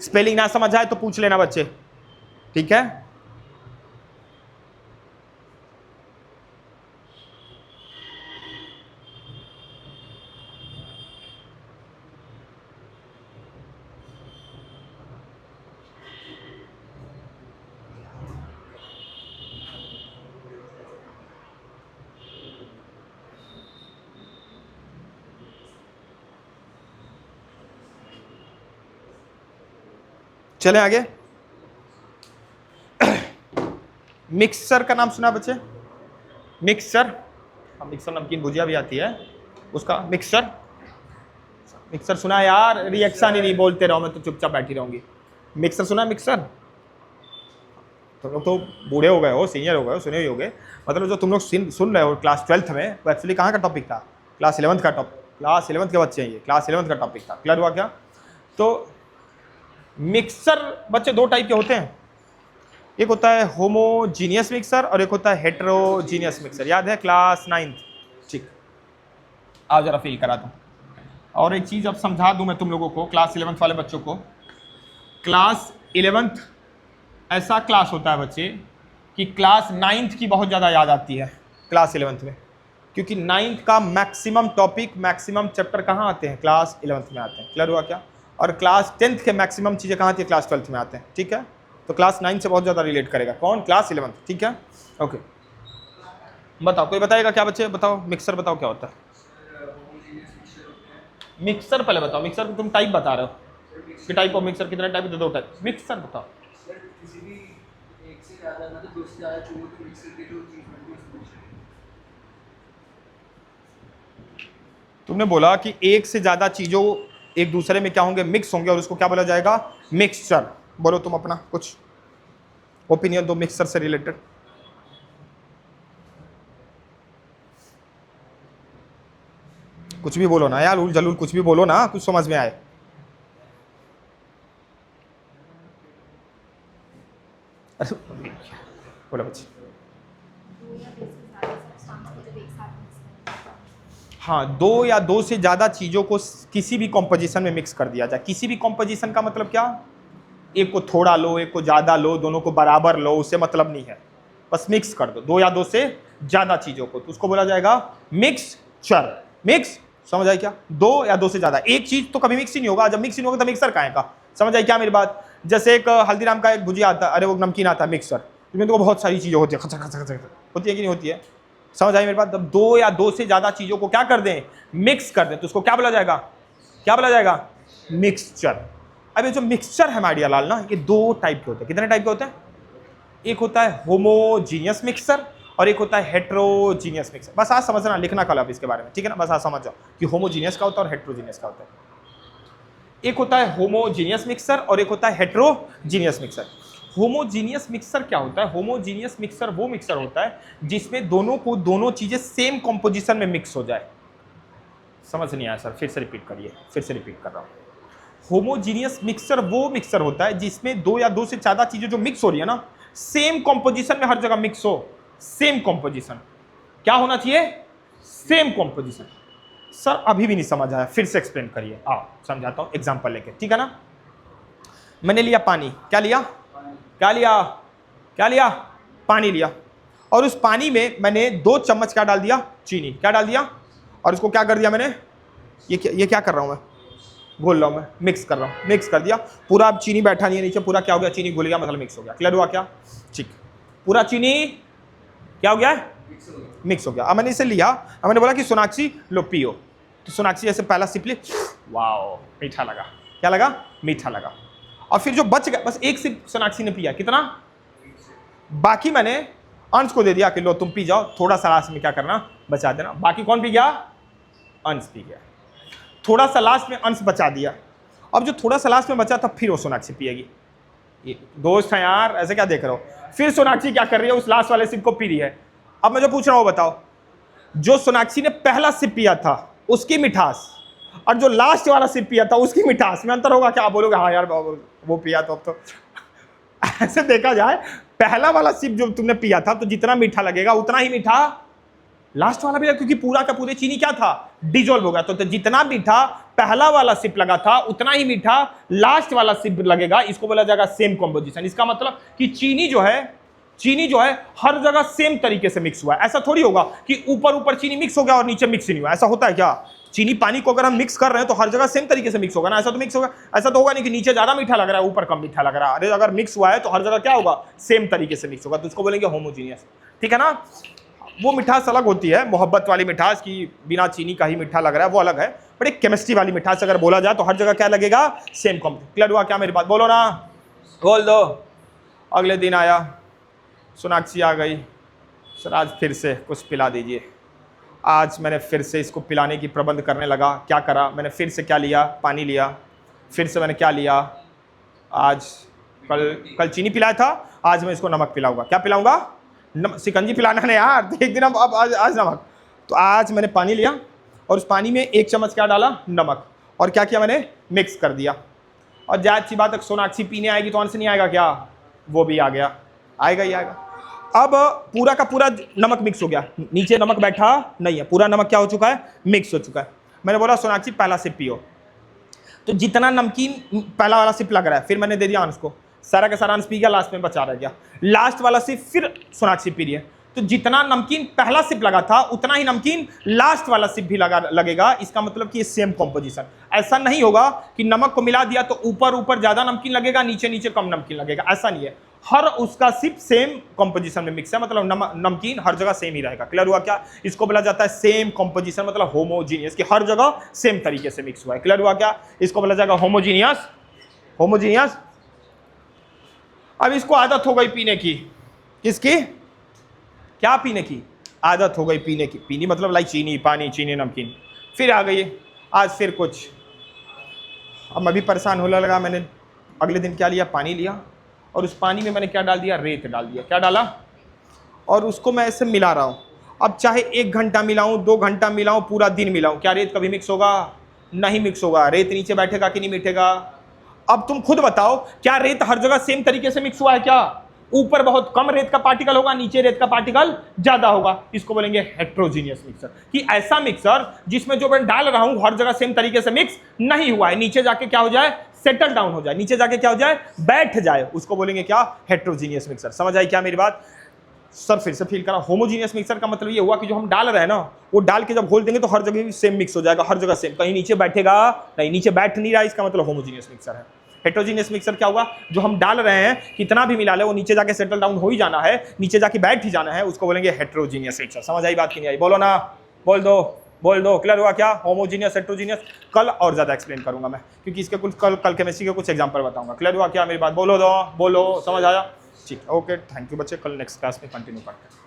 स्पेलिंग ना समझ आए तो पूछ लेना बच्चे, ठीक है। चले आगे। मिक्सर का नाम सुना बच्चे? मिक्सर, मिक्सर नमकीन भुजिया भी आती है उसका। मिक्सर, मिक्सर सुना यार? रिएक्शन ही नहीं, बोलते रहो, मैं तो चुपचाप बैठी रहूंगी। मिक्सर सुना? मिक्सर तुम लोग तो बूढ़े हो गए हो, सीनियर हो गए हो, सुने ही हो गए। मतलब जो तुम लोग सुन रहे हो क्लास 12th में, वो एक्चुअली कहाँ का टॉपिक था? क्लास 11th का टॉपिक। क्लास 11th के बच्चे हैं ये, क्लास 11th का टॉपिक था। क्लियर हुआ क्या? तो मिक्सर बच्चे दो टाइप के होते हैं, एक होता है होमोजीनियस मिक्सर और एक होता है हेट्रोजीनियस मिक्सर। याद है क्लास 9th? ठीक, आओ जरा फील करा दूं। और एक चीज़ अब समझा दूं मैं तुम लोगों को, क्लास 11th वाले बच्चों को। क्लास 11th ऐसा क्लास होता है बच्चे कि क्लास 9th की बहुत ज़्यादा याद आती है क्लास 11th में, क्योंकि 9th का मैक्सिमम टॉपिक, मैक्सिमम चैप्टर कहाँ आते हैं? क्लास 11th में आते हैं। क्लियर हुआ क्या? और क्लास 10th के मैक्सिमम चीज़ें कहाँ आती है? क्लास 12th में आते हैं। ठीक है, तो क्लास 9 से बहुत ज़्यादा रिलेट करेगा कौन? Class 11th। ठीक है, ओके। बताओ, कोई बताएगा क्या बच्चे? बताओ मिक्सर, बताओ क्या होता है मिक्सर? पहले बताओ मिक्सर को तुम टाइप बता रहे हो कि टाइप ऑफ मिक्सर कितने टाइप? दो टाइप। मिक्सर बताओ। किसी भी एक से ज़्यादा, मतलब दो से ज़्यादा चीज़ों को मिक्स करके जो चीज़ बनती है उसको मिक्सर। तुमने बोला कि एक से ज़्यादा चीज़ों एक दूसरे में क्या होंगे? मिक्स होंगे, और उसको क्या बोला जाएगा? मिक्सचर। बोलो तुम अपना कुछ ओपिनियन दो मिक्सचर से रिलेटेड। कुछ भी बोलो ना यार, उल जलूल कुछ भी बोलो ना, कुछ समझ में आए। बोलो बच्चे। हाँ, दो या दो से ज़्यादा चीज़ों को किसी भी कॉम्पोजिशन में मिक्स कर दिया जाए। किसी भी कॉम्पोजिशन का मतलब क्या? एक को थोड़ा लो, एक को ज़्यादा लो, दोनों को बराबर लो, उससे मतलब नहीं है। बस मिक्स कर दो दो या दो से ज़्यादा चीज़ों को, तो उसको बोला जाएगा मिक्सचर। मिक्स, समझ आई क्या? दो या दो से ज़्यादा। एक चीज़ तो कभी मिक्स ही नहीं होगा, जब मिक्स ही नहीं होगा तो मिक्सर काहे का? समझ आई क्या मेरी बात? जैसे एक हल्दीराम का एक भुजिया आता है, अरे वो नमकीन आता है मिक्सर, इसमें तो बहुत सारी चीज़ें होती है, खचा खचा खचा, होती है कि नहीं होती है? समझ आई मेरी बात? जब दो या दो से ज़्यादा चीज़ों को क्या कर दें? मिक्स कर दें, तो उसको क्या बोला जाएगा? क्या बोला जाएगा? मिक्सचर। अब ये जो मिक्सचर है माय डियर लाल ना, ये दो टाइप के होते हैं। कितने टाइप के होते हैं? एक होता है होमोजीनियस मिक्सर और एक होता है हेट्रोजीनियस मिक्सर। बस आज समझना, लिखना कल आप इसके बारे में, ठीक है ना? बस आज समझ जाओ कि होमोजीनियस का होता है और हेट्रोजीनियस का होता है। एक होता है होमोजीनियस मिक्सर और एक होता है हेट्रोजीनियस मिक्सर। होमोजीनियस मिक्सर क्या होता है? होमोजीनियस मिक्सर वो मिक्सर होता है जिसमें दोनों चीजें सेम कॉम्पोजिशन में मिक्स हो जाए। समझ नहीं आया सर? फिर से रिपीट करिए, फिर से रिपीट कर रहा हूं। होमोजीनियस मिक्सर वो मिक्सर होता है जिसमें दो या दो से ज्यादा चीजें जो मिक्स हो रही है ना, सेम कॉम्पोजिशन में हर जगह मिक्स हो। सेम कॉम्पोजिशन क्या होना चाहिए? Same composition. सर अभी भी नहीं समझ आया, फिर से एक्सप्लेन करिए। आओ समझाता हूं एग्जांपल लेके, ठीक है ना? मैंने लिया पानी, क्या लिया? क्या लिया? क्या लिया? पानी लिया, और उस पानी में मैंने 2 चम्मच क्या डाल दिया? चीनी। क्या डाल दिया? और इसको क्या कर दिया मैंने? ये क्या कर रहा हूं मैं? घोल रहा हूं मैं, मिक्स कर रहा हूं। मिक्स कर दिया, पूरा अब चीनी बैठा नहीं है नीचे, पूरा क्या हो गया? चीनी घुल गया, मतलब मिक्स हो गया। क्लियर हुआ क्या? ठीक, पूरा चीनी क्या हो गया? मिक्स हो गया। अब मैंने इसे लिया, अब मैंने बोला कि सोनाक्षी लो पियो, तो सोनाक्षी ऐसे पहला सिप ली, वाओ मीठा लगा। क्या लगा? मीठा लगा। और फिर जो बच गया, बस एक सिप सोनाक्षी ने पिया, कितना? बाकी मैंने अंश को दे दिया कि लो तुम पी जाओ, थोड़ा सा लास्ट में क्या करना? बचा देना। बाकी कौन पी गया? अंश पी गया। थोड़ा सा लास्ट में अंश बचा दिया। अब जो थोड़ा सा लास्ट में बचा था, फिर वो सोनाक्षी पिएगी। ये दोस्त है यार, ऐसे क्या देख रहे हो? फिर सोनाक्षी क्या कर रही है? उस लास्ट वाले सिप को पी रही है। अब मैं जो पूछ रहा हूं बताओ, जो सोनाक्षी ने पहला सिप पिया था उसकी मिठास और जो लास्ट वाला सिप पिया था उसकी मिठास में अंतर होगा क्या? आप बोलोगे हाँ यार वो पिया तो अब तो ऐसे देखा जाए पहला वाला सिप जो तुमने पिया था तो जितना मीठा लगेगा उतना ही मीठा लास्ट वाला भी है, क्योंकि पूरा का पूरे चीनी क्या था? डिजोल्व हो गया। तो जितना मीठा पहला वाला सिप लगा था उतना ही मीठा लास्ट वाला सिप लगेगा। इसको बोला जाएगा सेम कॉम्पोजिशन। इसका मतलब कि चीनी जो है हर जगह सेम तरीके से मिक्स हुआ है। ऐसा थोड़ी होगा कि ऊपर ऊपर चीनी मिक्स हो गया और नीचे मिक्स नहीं हुआ। ऐसा होता है क्या? चीनी पानी को अगर हम मिक्स कर रहे हैं तो हर जगह सेम तरीके से मिक्स होगा ना, ऐसा तो मिक्स होगा। ऐसा तो होगा नहीं कि नीचे ज्यादा मीठा लग रहा है ऊपर कम मीठा लग रहा है। अरे अगर मिक्स हुआ है तो हर जगह क्या होगा? सेम तरीके से मिक्स होगा। तो उसको बोलेंगे होमोजीनियस। ठीक है ना? वो मिठास अलग होती है, मोहब्बत वाली मिठास की बिना चीनी का ही मीठा लग रहा है, वो अलग है। बट एक केमिस्ट्री वाली मिठास अगर बोला जाए तो हर जगह क्या लगेगा? Same composition. क्लियर हुआ क्या? मेरी बात बोलो ना, बोल दो। अगले दिन आया, सोनाक्षी आ गई, सर आज फिर से कुछ पिला दीजिए। आज मैंने फिर से इसको पिलाने की प्रबंध करने लगा। क्या करा मैंने? फिर से क्या लिया? पानी लिया। फिर से मैंने क्या लिया? आज कल चीनी पिलाया था, आज मैं इसको नमक पिलाऊंगा। क्या पिलाऊंगा? शिकंजी पिलाना नहीं यार, एक दिन अब आज नमक। तो आज मैंने पानी लिया और उस पानी में 1 चम्मच क्या डाला? नमक। और क्या किया मैंने? मिक्स कर दिया। और जायज सी बात है, सोनाक्षी पीने आएगी तो आंसर नहीं आएगा क्या? वो भी आ गया, आएगा ही आएगा। अब पूरा का पूरा नमक मिक्स हो गया, नीचे नमक बैठा नहीं है, पूरा नमक क्या हो चुका है? मिक्स हो चुका है। मैंने बोला सोनाक्षी पहला सिप पियो। तो जितना नमकीन पहला वाला सिप लग रहा है, फिर मैंने दे दिया अंश को, सारा का सारा अंश पी गया, लास्ट में बचा रह गया। लास्ट वाला सिप फिर सोनाक्षी पी रही है। तो जितना नमकीन पहला सिप लगा था उतना ही नमकीन लास्ट वाला सिप भी लगेगा। इसका मतलब कि ये सेम कॉम्पोजिशन। ऐसा नहीं होगा कि नमक को मिला दिया तो ऊपर ऊपर ज्यादा नमकीन लगेगा, नीचे नीचे कम नमकीन लगेगा। ऐसा नहीं है, हर उसका सिप सेम कॉम्पोजिशन में मिक्स है, मतलब नमकीन हर जगह सेम ही रहेगा। क्लियर हुआ क्या? इसको बोला जाता है सेम कॉम्पोजिशन, मतलब होमोजीनियस, कि हर जगह सेम तरीके से मिक्स हुआ है। क्लियर हुआ क्या? इसको बोला जाएगा होमोजीनियस। होमोजीनियस। अब इसको आदत हो गई पीने की, किसकी? क्या पीने की? आदत हो गई पीने की। पीनी मतलब लाइक चीनी पानी, चीनी नमकीन। फिर आ गई आज फिर कुछ। अब मैं भी परेशान होने लगा। मैंने अगले दिन क्या लिया? पानी लिया और उस पानी में मैंने क्या डाल दिया? रेत डाल दिया। क्या डाला? और उसको मैं ऐसे मिला रहा हूँ। अब चाहे 1 घंटा मिलाऊं, 2 घंटा मिलाऊं, पूरा दिन मिलाऊं, क्या रेत कभी मिक्स होगा? नहीं मिक्स होगा। रेत नीचे बैठेगा कि नहीं बैठेगा? अब तुम खुद बताओ, क्या रेत हर जगह सेम तरीके से मिक्स हुआ है क्या? ऊपर बहुत कम रेत का पार्टिकल होगा, नीचे रेत का पार्टिकल ज्यादा होगा। इसको बोलेंगे हेट्रोजीनियस मिक्सर। कि ऐसा मिक्सर जिसमें जो मैं डाल रहा हूं हर जगह सेम तरीके से मिक्स नहीं हुआ है, नीचे जाके क्या हो जाए? सेटल डाउन हो जाए, नीचे जाके क्या हो जाए? बैठ जाए। उसको बोलेंगे क्या? Heterogeneous mixer. समझ आई क्या मेरी बात? सर फिर से फील करा। होमोजीनियस मिक्सर का मतलब ये हुआ कि जो हम डाल रहे हैं ना, वो डाल के जब घोल देंगे तो हर जगह सेम मिक्स हो जाएगा, हर जगह सेम, कहीं नीचे बैठेगा नहीं, नीचे बैठ नहीं रहा, इसका मतलब होमोजीनियस मिक्सर है। हेट्रोजीनियस मिक्सर क्या हुआ? जो हम डाल रहे हैं कितना भी मिला ले वो नीचे जाके सेटल डाउन हो ही जाना है, नीचे जाके बैठ ही जाना है, उसको बोलेंगे हेट्रोजीनियस मिक्सर। समझ आई बात कि नहीं आई? बोलो ना, बोल दो, बोल दो। क्लियर हुआ क्या? होमोजीनियस, हेट्रोजीनियस कल और ज्यादा एक्सप्लेन करूंगा मैं, क्योंकि इसके कुछ कल केमिस्ट्री के कुछ एग्जांपल बताऊंगा। क्लियर हुआ क्या मेरी बात? बोलो दो, बोलो। समझ आया? ठीक, ओके, थैंक यू बच्चे। कल नेक्स्ट क्लास में कंटिन्यू करते हैं।